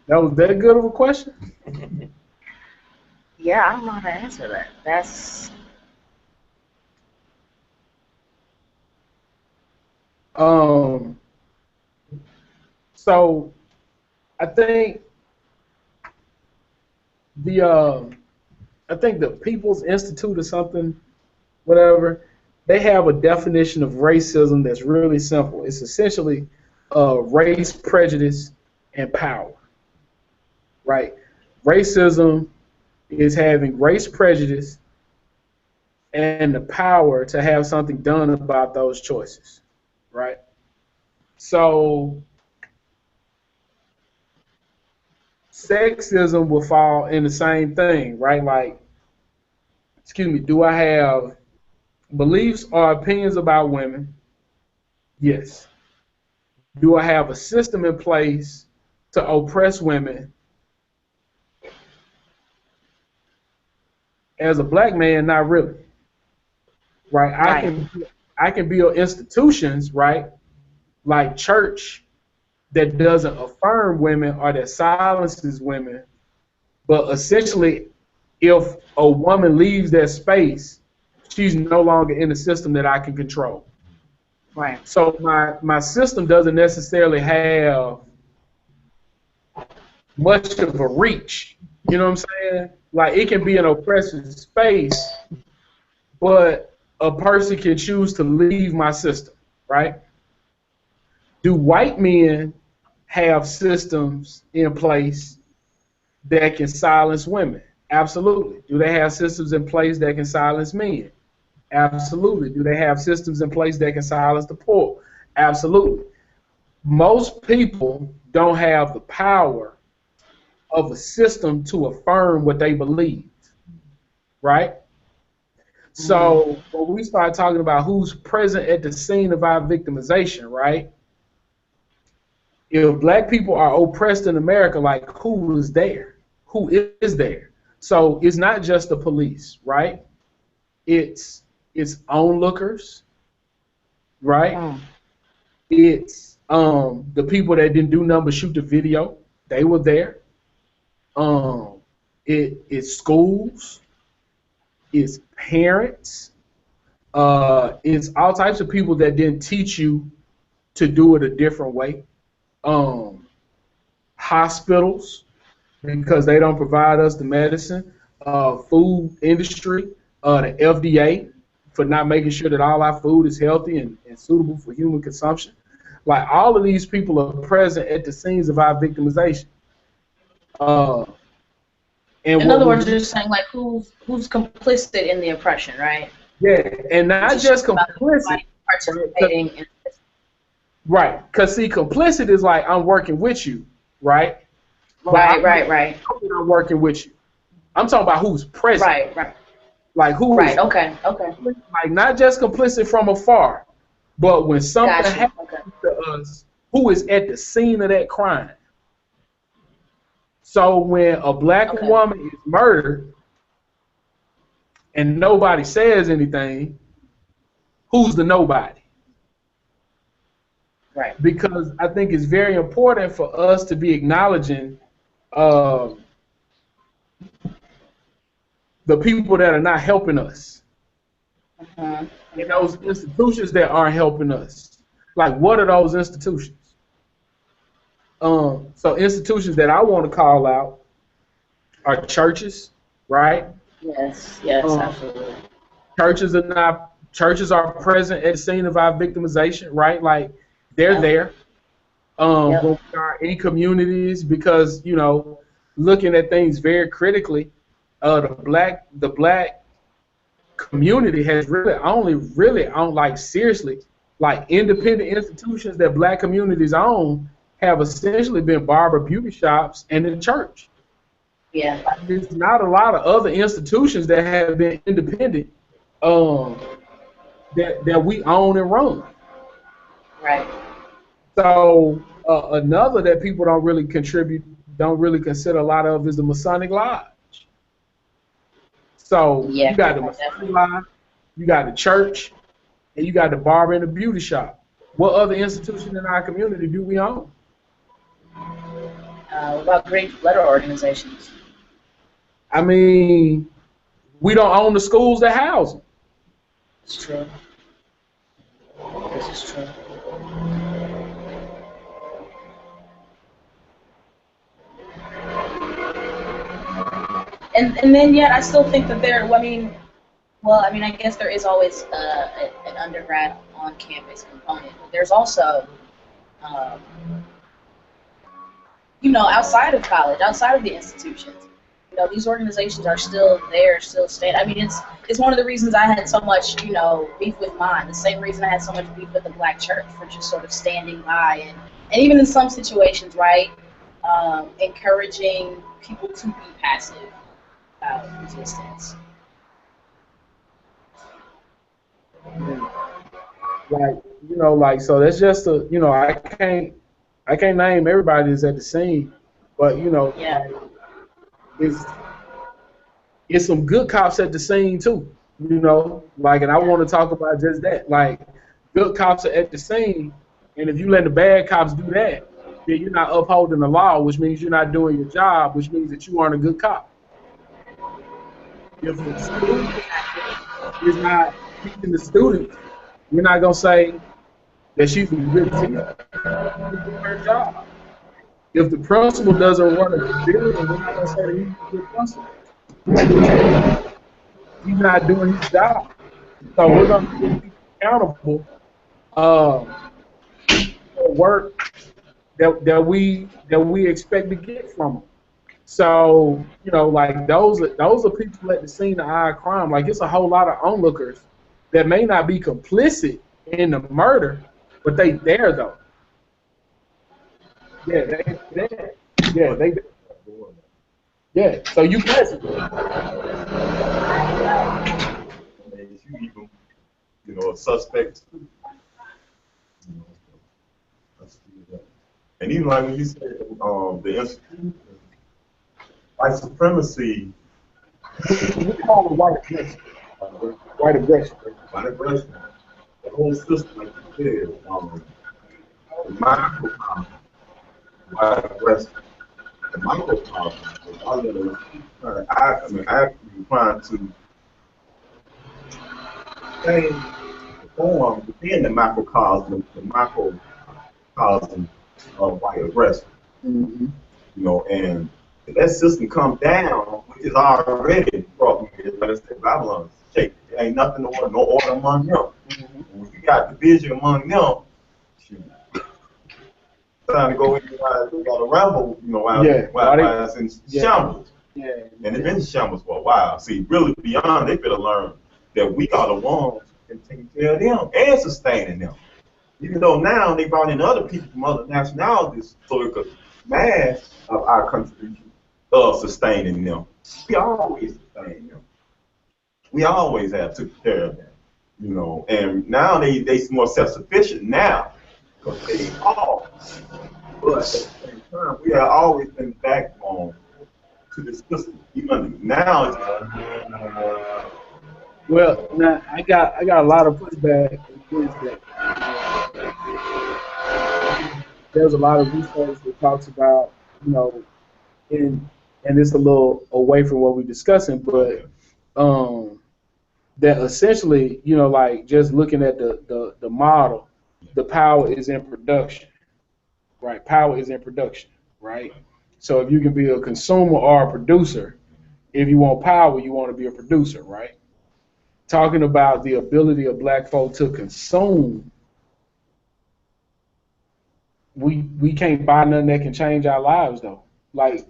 [SPEAKER 2] That was that good of a question?
[SPEAKER 5] Yeah, I don't know how to answer that.
[SPEAKER 2] Um, so I think the I think the People's Institute or something, whatever, they have a definition of racism that's really simple. It's essentially race prejudice and power, right? Racism is having race prejudice and the power to have something done about those choices, right? So sexism will fall in the same thing, right? Like, excuse me, do I have beliefs or opinions about women? Yes. Do I have a system in place to oppress women? As a black man, not really, right?
[SPEAKER 1] Right.
[SPEAKER 2] I can build institutions, right, like church that doesn't affirm women or that silences women, but essentially, if a woman leaves that space, she's no longer in the system that I can control.
[SPEAKER 1] Right.
[SPEAKER 2] So my system doesn't necessarily have much of a reach. You know what I'm saying? Like it can be an oppressive space, but a person can choose to leave my system, right? Do white men have systems in place that can silence women? Absolutely. Do they have systems in place that can silence men? Absolutely. Do they have systems in place that can silence the poor? Absolutely. Most people don't have the power of a system to affirm what they believe, right?
[SPEAKER 1] Mm-hmm.
[SPEAKER 2] So when we start talking about who's present at the scene of our victimization, right? If black people are oppressed in America, like who is there? Who is there? So it's not just the police, right? It's onlookers, right?
[SPEAKER 1] Mm.
[SPEAKER 2] It's the people that didn't do nothing but shoot the video. They were there. Um, it's schools. It's parents. It's all types of people that didn't teach you to do it a different way. Um, Hospitals because they don't provide us the medicine. Food industry, the FDA for not making sure that all our food is healthy and suitable for human consumption. Like all of these people are present at the scenes of our victimization. Uh, and
[SPEAKER 1] In
[SPEAKER 2] what
[SPEAKER 1] other
[SPEAKER 2] we
[SPEAKER 1] words,
[SPEAKER 2] do,
[SPEAKER 1] you're just saying like who's complicit in the oppression, right?
[SPEAKER 2] yeah, and
[SPEAKER 1] Which
[SPEAKER 2] not
[SPEAKER 1] is just
[SPEAKER 2] just
[SPEAKER 1] about
[SPEAKER 2] complicit,
[SPEAKER 1] everybody participating in.
[SPEAKER 2] right? Because see, complicit is like I'm working with you, right? But
[SPEAKER 1] Right, right, right,
[SPEAKER 2] I'm working with you. I'm talking about who's present,
[SPEAKER 1] right, right,
[SPEAKER 2] like who
[SPEAKER 1] right.
[SPEAKER 2] is
[SPEAKER 1] Okay, okay.
[SPEAKER 2] like not just complicit from afar, but when something
[SPEAKER 1] Got you.
[SPEAKER 2] happens
[SPEAKER 1] Okay.
[SPEAKER 2] to us, who is at the scene of that crime? So when a black
[SPEAKER 1] Okay.
[SPEAKER 2] woman is murdered and nobody says anything, who's the nobody?
[SPEAKER 1] Right.
[SPEAKER 2] Because I think it's very important for us to be acknowledging uh, the people that are not helping us
[SPEAKER 1] Uh-huh.
[SPEAKER 2] and
[SPEAKER 1] Uh-huh.
[SPEAKER 2] those institutions that aren't helping us. Like, what are those institutions? So institutions that I want to call out are churches, right?
[SPEAKER 1] Yes. Yes.
[SPEAKER 2] Um,
[SPEAKER 1] Absolutely.
[SPEAKER 2] churches are present at the scene of our victimization, right? Like they're
[SPEAKER 1] Yep.
[SPEAKER 2] there
[SPEAKER 1] Yep.
[SPEAKER 2] when we are in communities because looking at things very critically, the black community has really on like seriously like independent institutions that black communities own have essentially been barber beauty shops and the church.
[SPEAKER 1] Yeah.
[SPEAKER 2] There's not a lot of other institutions that have been independent um, that we own and run.
[SPEAKER 1] Right.
[SPEAKER 2] So another that people don't really consider a lot of is the Masonic Lodge. So you
[SPEAKER 1] Yeah.
[SPEAKER 2] got the Masonic
[SPEAKER 1] Definitely.
[SPEAKER 2] Lodge, you got the church, and you got the barber and the beauty shop. What other institution in our community do we own?
[SPEAKER 1] What about Greek letter organizations?
[SPEAKER 2] I mean, we don't own the schools that house them.
[SPEAKER 1] It's true. This is true.
[SPEAKER 4] and then yet I still think that there. I mean, I guess there is always an undergrad on campus component, but there's also, um, outside of college, outside of the institutions, these organizations are still there, still standing. I mean, it's one of the reasons I had so much, beef with mine. The same reason I had so much beef with the Black church for just sort of standing by and even in some situations, right, encouraging people to be passive resistance.
[SPEAKER 2] Like, like, so that's just I can't name everybody that's at the scene, but
[SPEAKER 4] Yeah.
[SPEAKER 2] like, it's it's some good cops at the scene too. Like, and I want to talk about just that. Like, good cops are at the scene, and if you let the bad cops do that, then you're not upholding the law, which means you're not doing your job, which means that you aren't a good cop. If the student is not teaching the students, you're not gonna say that she's a good teacher. She's doing her job. If the principal doesn't run a good building, we're not gonna say that he's a good principal. He's not doing his job. So we're gonna hold people accountable for work that we expect to get from them. So like those are people at the scene of our crime. Like, it's a whole lot of onlookers that may not be complicit in the murder, but they there though. Yeah, they there. Yeah, they there. Yeah. So you present.
[SPEAKER 3] And you even, a suspect too. You know, that's good. And even like when you said the institution, white supremacy,
[SPEAKER 2] We call it white aggression. White aggression.
[SPEAKER 3] white aggression, the whole system, like you said, the microcosm, white aggression, the microcosm, all of those, actually trying to change the form within the microcosm of white aggression.
[SPEAKER 2] Mm-hmm.
[SPEAKER 3] And if that system comes down, which is already broken, but it's Babylon's shaking. There ain't nothing no order among them.
[SPEAKER 2] Mm-hmm.
[SPEAKER 3] When you got division among them, shoot, time to go in and got a ramble, while it's in shambles.
[SPEAKER 2] Yeah.
[SPEAKER 3] And it's been in shambles for a while. See, really beyond, they better learn that we are the ones who can take care of them and sustaining them. Even though now they brought in other people from other nationalities so it could mask of our contribution of sustaining them. We always sustain them. We always have took care of them. And now they more self-sufficient now because they are. But at the same time, we have always been backbone to this system. Even now,
[SPEAKER 2] Well, now I got a lot of pushback against that. There's a lot of research that talks about, and it's a little away from what we're discussing, but that essentially, like, just looking at the model, the power is in production, right? Power is in production, right? So if you can be a consumer or a producer, if you want power, you want to be a producer, right? Talking about the ability of black folk to consume, we can't buy nothing that can change our lives though. Like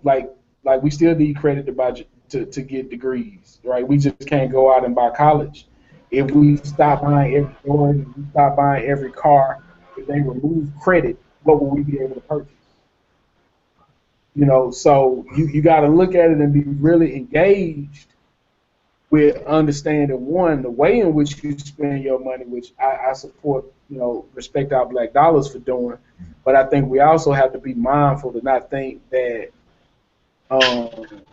[SPEAKER 2] we still need credit to get degrees, right? We just can't go out and buy college. If we stop buying every Jordan, if we stop buying every car, if they remove credit, what will we be able to purchase? So you got to look at it and be really engaged with understanding, one, the way in which you spend your money, which I support, respect our black dollars for doing. But I think we also have to be mindful to not think that, and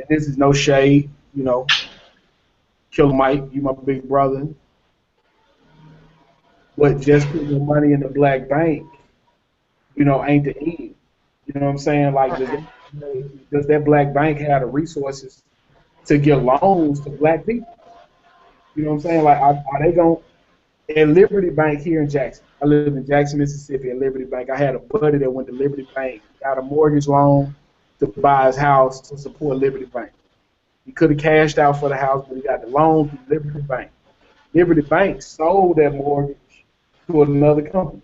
[SPEAKER 2] this is no shade, Killer Mike, you my big brother, but just putting your money in the black bank, ain't the end. You know what I'm saying? Like, does that black bank have the resources to give loans to black people? You know what I'm saying? Like, are they going to, at Liberty Bank here in Jackson, I live in Jackson, Mississippi, at Liberty Bank, I had a buddy that went to Liberty Bank, got a mortgage loan to buy his house to support Liberty Bank. He could have cashed out for the house, but he got the loan from Liberty Bank. Liberty Bank sold that mortgage to another company.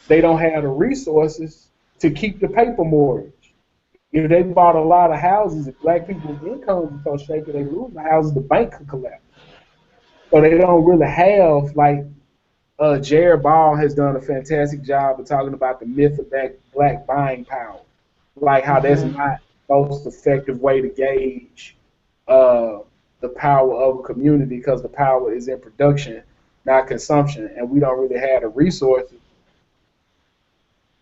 [SPEAKER 2] They don't have the resources to keep the paper mortgage. If they bought a lot of houses, if black people's incomes are so shaky they lose the houses, the bank could collapse. So they don't really have like Jared Ball has done a fantastic job of talking about the myth of black buying power, like how that's
[SPEAKER 1] Mhm.
[SPEAKER 2] not the most effective way to gauge uh, the power of a community because the power is in production, not consumption, and we don't really have the resources.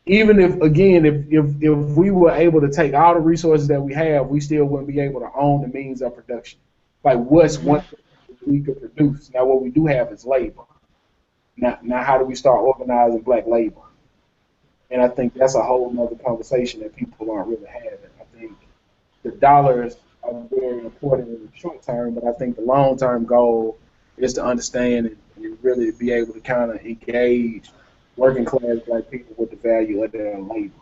[SPEAKER 2] Even if, again, if we were able to take all the resources that we have, we still wouldn't be able to own the means of production. Like, what's one
[SPEAKER 1] Mhm.
[SPEAKER 2] thing we could produce? Now, what we do have is labor. Now, how do we start organizing black labor? And I think that's a whole nother conversation that people aren't really having. I think the dollars are very important in the short term, but I think the long term goal is to understand and really be able to kind of engage working class black people with the value of their labor.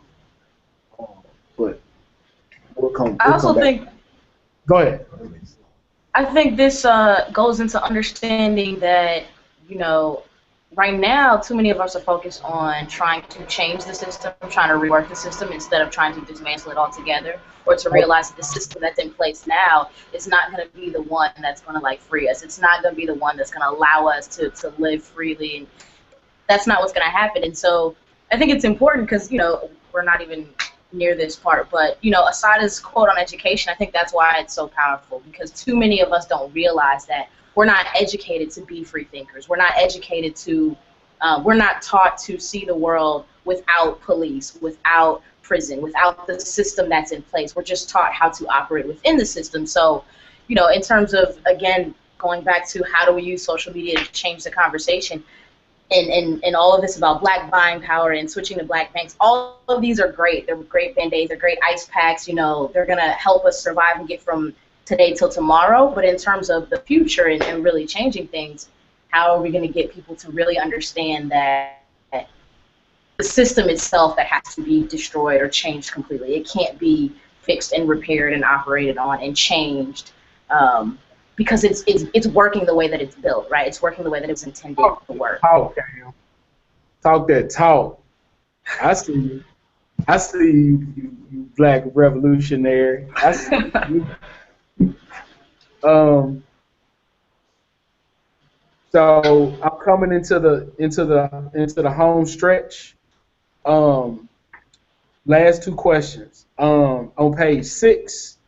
[SPEAKER 2] Um, but
[SPEAKER 1] I
[SPEAKER 2] we'll come
[SPEAKER 1] also
[SPEAKER 2] back.
[SPEAKER 1] think
[SPEAKER 2] Go ahead.
[SPEAKER 1] I think this goes into understanding that, you know, right now, too many of us are focused on trying to change the system, trying to rework the system instead of trying to dismantle it altogether, or to realize that the system that's in place now is not going to be the one that's going to like free us. It's not going to be the one that's going to allow us to live freely. And that's not what's going to happen. And so I think it's important because, you know, we're not even near this part, but, you know, Asada's quote on education, I think that's why it's so powerful, because too many of us don't realize that we're not educated to be free thinkers. We're not educated to, we're not taught to see the world without police, without prison, without the system that's in place. We're just taught how to operate within the system. So, you know, in terms of, again, going back to how do we use social media to change the conversation, and all of this about black buying power and switching to black banks, all of these are great. They're great band-aids, they're great ice packs, you know, they're going to help us survive and get from today till tomorrow. But in terms of the future and really changing things, how are we going to get people to really understand that the system itself that has to be destroyed or changed completely? It can't be fixed and repaired and operated on and changed, because it's working the way that it's built, right? It's working the way that it's intended
[SPEAKER 2] Talk
[SPEAKER 1] to work.
[SPEAKER 2] talk, Cam. Talk that talk. I see you. I see you, you black revolutionary. I see you. Um, so I'm coming into the home stretch. Um, last two questions. On page 6,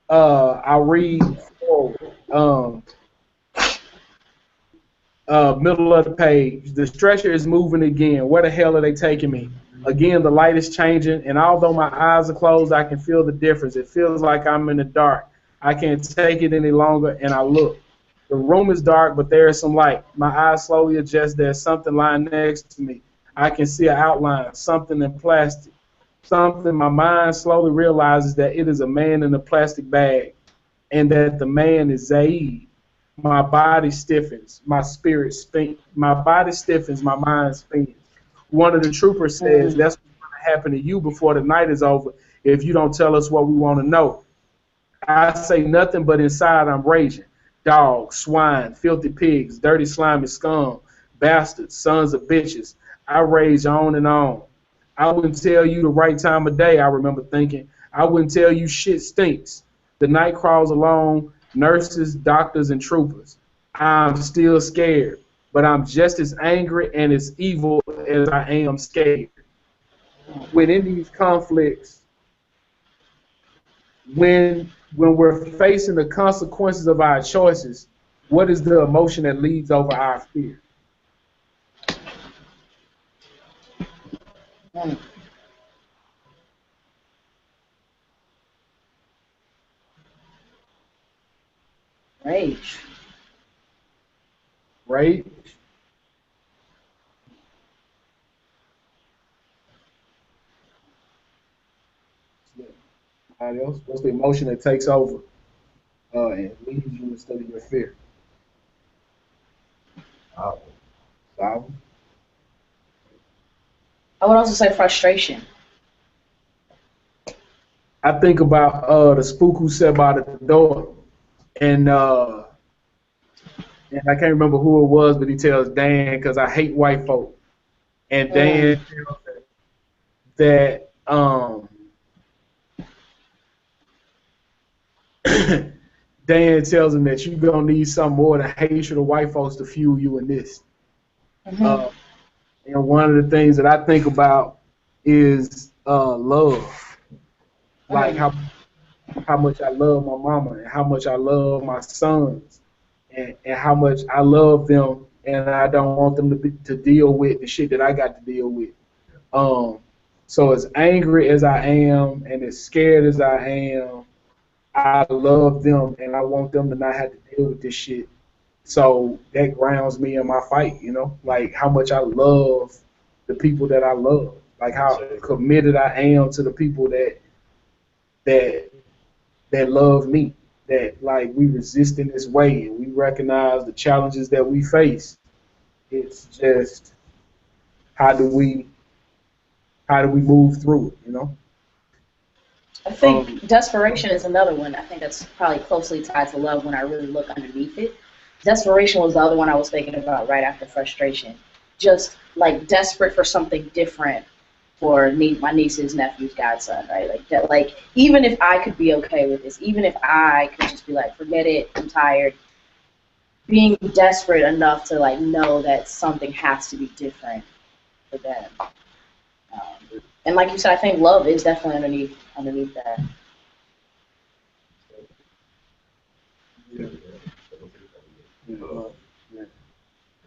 [SPEAKER 2] I'll read forward. Middle of the page. The stretcher is moving again. Where the hell are they taking me? Again, the light is changing, and although my eyes are closed, I can feel the difference. It feels like I'm in the dark. I can't take it any longer, and I look. The room is dark, but there is some light. My eyes slowly adjust. There's something lying next to me. I can see an outline, something in plastic. Something my mind slowly realizes that it is a man in a plastic bag, and that the man is Zaid. My body stiffens, my body stiffens, my mind spins. One of the troopers says,
[SPEAKER 1] Mm.
[SPEAKER 2] "That's what's going to happen to you before the night is over if you don't tell us what we want to know." I say nothing, but inside I'm raging. Dogs, swine, filthy pigs, dirty, slimy scum, bastards, sons of bitches. I rage on and on. I wouldn't tell you the right time of day, I remember thinking. I wouldn't tell you shit stinks. The night crawls along, nurses, doctors, and troopers. I'm still scared, but I'm just as angry and as evil as I am scared. When in these conflicts, when we're facing the consequences of our choices, what is the emotion that leads over our fear?
[SPEAKER 1] Mm. Rage.
[SPEAKER 2] Rage? Anybody else? What's the emotion that takes over and leads you instead of your fear?
[SPEAKER 3] Uh,
[SPEAKER 2] Solve?
[SPEAKER 1] I would also say frustration.
[SPEAKER 2] I think about the spook who sat by the door. and and I can't remember who it was, but he tells Dan, because I hate white folk, and
[SPEAKER 1] Mm.
[SPEAKER 2] Dan tells her that Dan tells him that you're gonna need some more than hatred of white folks to fuel you in this.
[SPEAKER 1] Mhm.
[SPEAKER 2] Uh, and one of the things that I think about is love, like
[SPEAKER 1] Mm.
[SPEAKER 2] how much I love my mama and how much I love my sons and how much I love them and I don't want them to deal with the shit that I got to deal with. Um, so as angry as I am and as scared as I am, I love them and I want them to not have to deal with this shit. So that grounds me in my fight, you know, like how much I love the people that I love, like how committed I am to the people that that love me, that like we resist in this way and we recognize the challenges that we face. It's just how do we how do we move through it, you know?
[SPEAKER 4] I
[SPEAKER 2] Um,
[SPEAKER 4] think desperation is another one. I think that's probably closely tied to love when I really look underneath it. Desperation was the other one I was thinking about right after frustration. Just like desperate for something different for my niece's nephew's godson, right? Like that, like even if I could be okay with this, even if I could just be like, forget it, I'm tired. Being desperate enough to like know that something has to be different for them. And like you said, I think love is definitely underneath that.
[SPEAKER 2] yeah, yeah,
[SPEAKER 3] Uh,
[SPEAKER 2] yeah.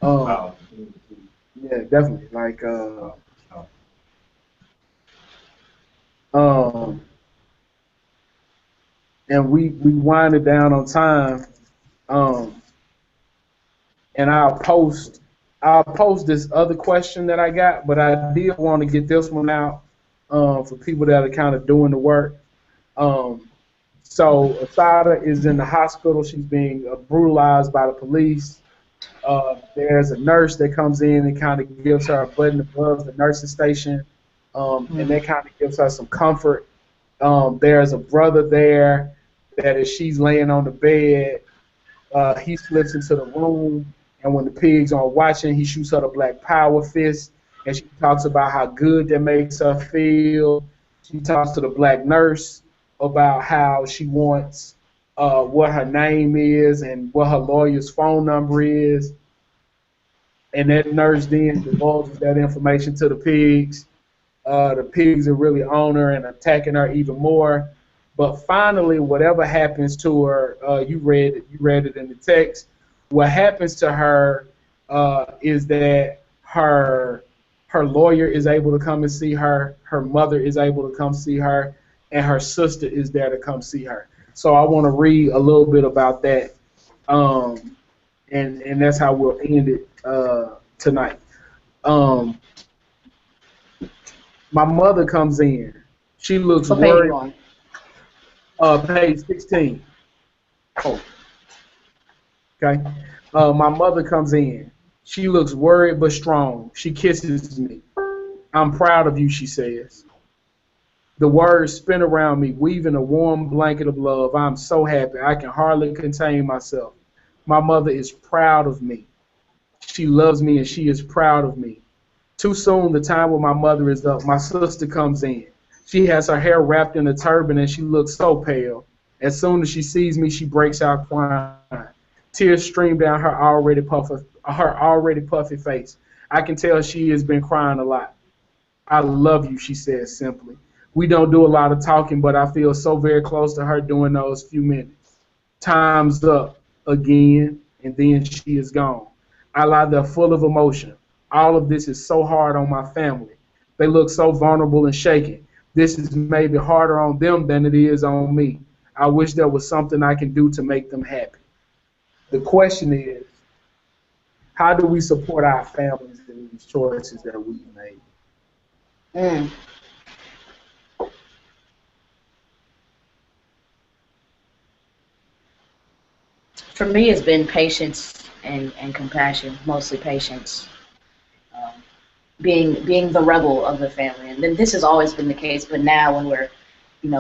[SPEAKER 2] Um,
[SPEAKER 3] wow.
[SPEAKER 2] yeah, definitely. Like, um, and we wind it down on time. Um, and I'll post this other question that I got, but I did want to get this one out for people that are kind of doing the work. Um, so Asada is in the hospital. She's being brutalized by the police. There's a nurse that comes in and kind of gives her a button above the nursing station, and that kind of gives her some comfort. There's a brother there that as she's laying on the bed, he slips into the room, and when the pigs aren't watching, he shoots her the black power fist, and she talks about how good that makes her feel. She talks to the black nurse about how she wants what her name is and what her lawyer's phone number is, and that nurse then divulges that information to the pigs. The pigs are really on her and attacking her even more. But finally, whatever happens to her, you read it in the text. What happens to her is that her lawyer is able to come and see her. Her mother is able to come see her, and her sister is there to come see her. So I want to read a little bit about that, um, and that's how we'll end it tonight. Um, my mother comes in. She looks
[SPEAKER 1] What page
[SPEAKER 2] worried.
[SPEAKER 1] you on?
[SPEAKER 2] Page 16. Oh, okay. My mother comes in. She looks worried but strong. She kisses me. I'm proud of you, she says. The words spin around me, weaving a warm blanket of love. I'm so happy. I can hardly contain myself. My mother is proud of me. She loves me and she is proud of me. Too soon, the time when my mother is up, my sister comes in. She has her hair wrapped in a turban and she looks so pale. As soon as she sees me, she breaks out crying. Tears stream down her already puffy face. I can tell she has been crying a lot. I love you, she says simply. We don't do a lot of talking, but I feel so very close to her during those few minutes. Time's up again, and then she is gone. I lie there full of emotion. All of this is so hard on my family. They look so vulnerable and shaken. This is maybe harder on them than it is on me. I wish there was something I can do to make them happy. The question is, how do we support our families in these choices that we've made?
[SPEAKER 1] Mm. For me, it's been patience and compassion, mostly patience. Um, being the rebel of the family, and then this has always been the case. But now, when we're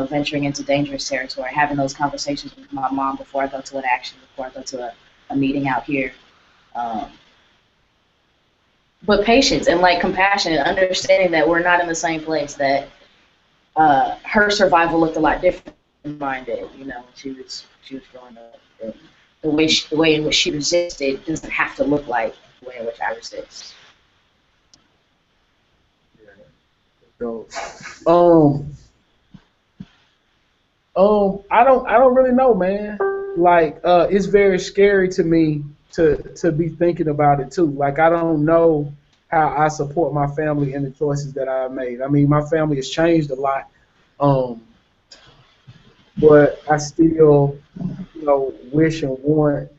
[SPEAKER 4] venturing into dangerous territory, having those conversations with my mom before I go to an action, before I go to a meeting out here. Um, but patience and like compassion and understanding that we're not in the same place, that her survival looked a lot different than mine did. She was growing up. And the way in which she resisted doesn't have to look like the way in which I resist.
[SPEAKER 2] So, I don't really know, man. Like, it's very scary to me to be thinking about it too. Like, I don't know how I support my family in the choices that I've made. I mean, my family has changed a lot, um, but I still, wish and want.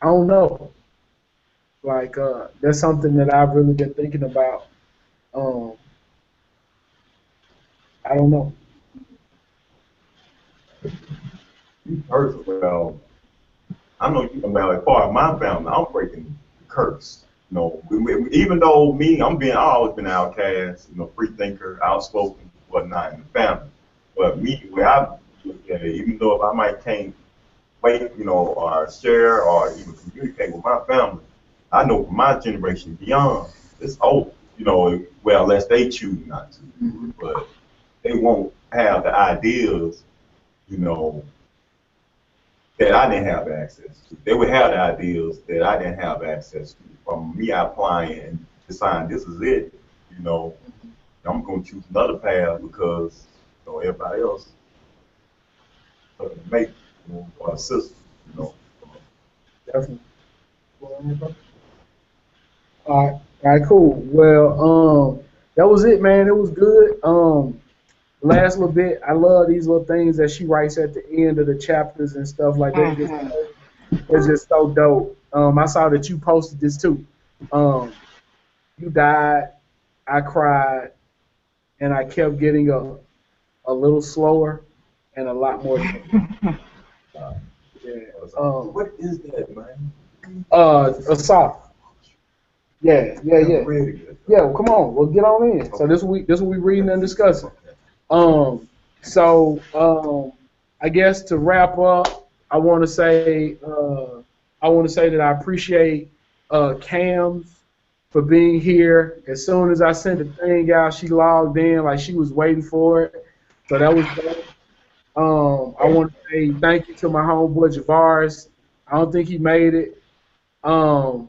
[SPEAKER 2] I don't know. Like, that's something that I've really been thinking about. Um, I don't know.
[SPEAKER 3] You personally, well, I know you about as far as my family, I'm breaking the curse. Even though I always been an outcast, free thinker, outspoken, whatnot in the family. But me, where I look at it, even though if I might can't wait, or share or even communicate with my family, I know for my generation beyond, it's over. Well, unless they choose not to, but they won't have the ideas, you know, that I didn't have access to. They would have the ideas that I didn't have access to. From me applying and deciding this is it, you know, I'm going to choose another path because everybody else doesn't make or assist, you know.
[SPEAKER 2] Definitely. All right, cool. Well, that was it, man. It was good. Last little bit, I love these little things that she writes at the end of the chapters and stuff like that. It's just so dope. I saw that you posted this too. You died, I cried, and I kept getting a little slower and a lot more. Yeah.
[SPEAKER 3] What is that, man?
[SPEAKER 2] Assata. Yeah. Yeah, well, come on, we'll get on in. Okay. So this what we reading and discussing. I guess to wrap up, I want to say that I appreciate Cam's for being here. As soon as I sent the thing out, she logged in like she was waiting for it. So that was dope. I want to say thank you to my homeboy Javaris. I don't think he made it. And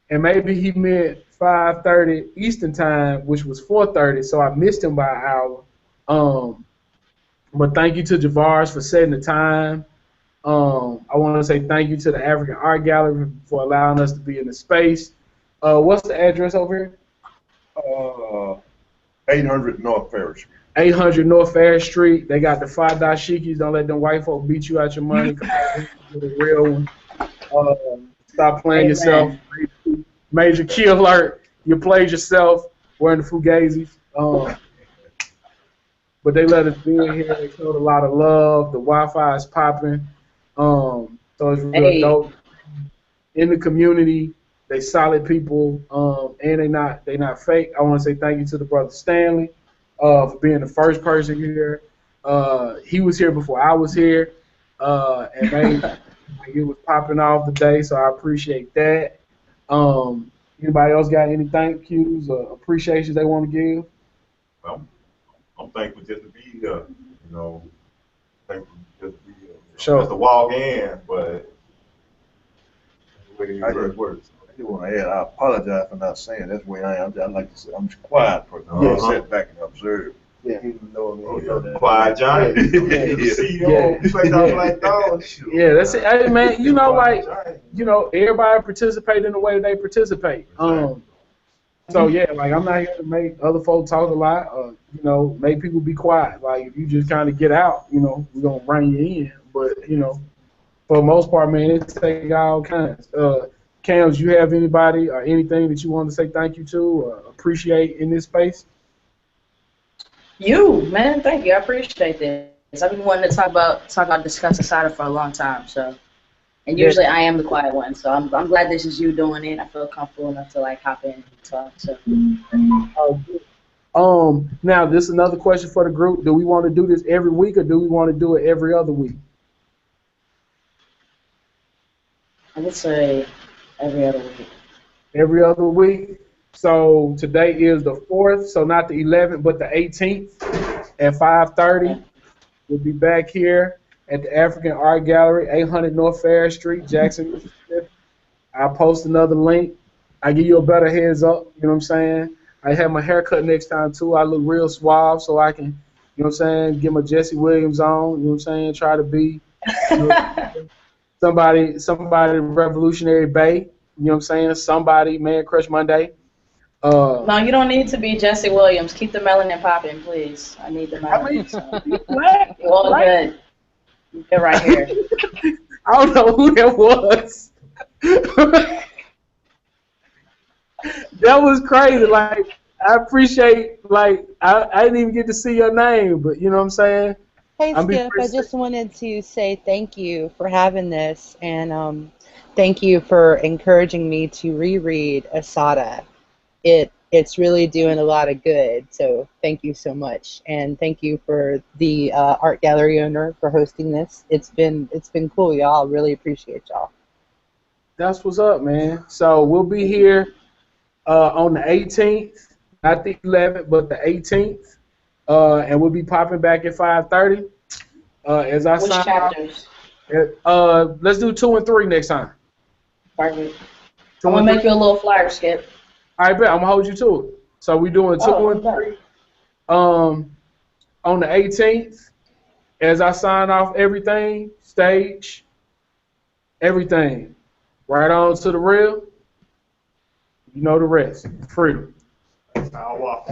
[SPEAKER 2] maybe he meant 5:30 Eastern time, which was 4:30, so I missed him by an hour. But thank you to Javaris for setting the time. I want to say thank you to the African Art Gallery for allowing us to be in the space. What's the address over here?
[SPEAKER 5] 800 North Ferry Street.
[SPEAKER 2] 800 North Fair Street. They got the 5 dashikis. Don't let them white folk beat you out your money. Come on, get a real one. Stop playing yourself. Major key alert. You played yourself wearing the Fugazis. But they let us be in here. They showed a lot of love. The Wi-Fi is popping. So it's real dope. In the community, they solid people, and they not fake. I want to say thank you to the brother Stanley for being the first person here. He was here before I was here, and made it was popping off today. So I appreciate that. Anybody else got any thank yous or appreciations they want to give?
[SPEAKER 3] Well, I'm thankful just to be here. Thankful just to be here.
[SPEAKER 2] Sure.
[SPEAKER 3] Just to walk in, but the way it works.
[SPEAKER 5] I just want to add, I apologize for not saying that's where I am. I like to say I'm just quiet person. I sit back and observe.
[SPEAKER 2] Yeah.
[SPEAKER 5] Even though
[SPEAKER 3] Quiet giant.
[SPEAKER 2] Yeah, that's it. Hey, man, everybody participate in the way they participate. So yeah, like I'm not here to make other folks talk a lot, or make people be quiet. Like if you just kind of get out, we're gonna bring you in. But for the most part, man, it take all kinds. Cams, you have anybody or anything that you want to say thank you to or appreciate in this space?
[SPEAKER 4] You, man, thank you. I appreciate this. I've been wanting to talk about discuss assata for a long time. So And
[SPEAKER 2] Yeah.
[SPEAKER 4] usually I am the quiet one, so I'm glad this is you doing it. I feel comfortable enough to like hop in and talk. So
[SPEAKER 2] Oh, good. Now this is another question for the group. Do we want to do this every week or do we want to do it every other week?
[SPEAKER 1] I would say every other week.
[SPEAKER 2] Every other week. So today is the 4th, so not the 11th, but the 18th at 5:30.
[SPEAKER 1] Okay.
[SPEAKER 2] We'll be back here at the African Art Gallery, 800 North Fair Street, Jackson, Mississippi. I'll post another link. I give you a better heads up, you know what I'm saying? I have my hair cut next time too. I look real suave so I can, you know what I'm saying, get my Jesse Williams on, you know what I'm saying, try to be, you know, somebody revolutionary bay, you know what I'm saying, somebody Man Crush Monday.
[SPEAKER 1] No, you don't need to be Jesse Williams. Keep the melanin popping, please. I need the
[SPEAKER 2] I mean,
[SPEAKER 1] melanin. So
[SPEAKER 2] you black,
[SPEAKER 1] you're all
[SPEAKER 2] black.
[SPEAKER 1] good. You're right here.
[SPEAKER 2] I don't know who that was. That was crazy. Like, I appreciate, like, I didn't even get to see your name, but you know what I'm saying?
[SPEAKER 6] Hey
[SPEAKER 2] I'm be
[SPEAKER 6] Skip, I
[SPEAKER 2] pretty sick.
[SPEAKER 6] just wanted to say thank you for having this and thank you for encouraging me to reread Asada. It's really doing a lot of good, so thank you so much. And thank you for the art gallery owner for hosting this. It's been cool, y'all. Really appreciate y'all.
[SPEAKER 2] That's what's up, man. So we'll be here on the 18th, not the 11th, but the 18th, and we'll be popping back at 5:30. As I
[SPEAKER 1] Which
[SPEAKER 2] sign off,
[SPEAKER 1] chapters?
[SPEAKER 2] let's do 2 and 3 next time.
[SPEAKER 1] Perfect.
[SPEAKER 2] 2
[SPEAKER 1] I'm gonna
[SPEAKER 2] and 3.
[SPEAKER 1] make you a little flyer, Skip.
[SPEAKER 2] I bet I'm gonna hold you to it. So we doing 2
[SPEAKER 1] Oh,
[SPEAKER 2] and
[SPEAKER 1] okay.
[SPEAKER 2] 3 um, on the 18th. As I sign off everything, stage, everything, right on to the real. You know the rest. Freedom.
[SPEAKER 3] That's how I walk.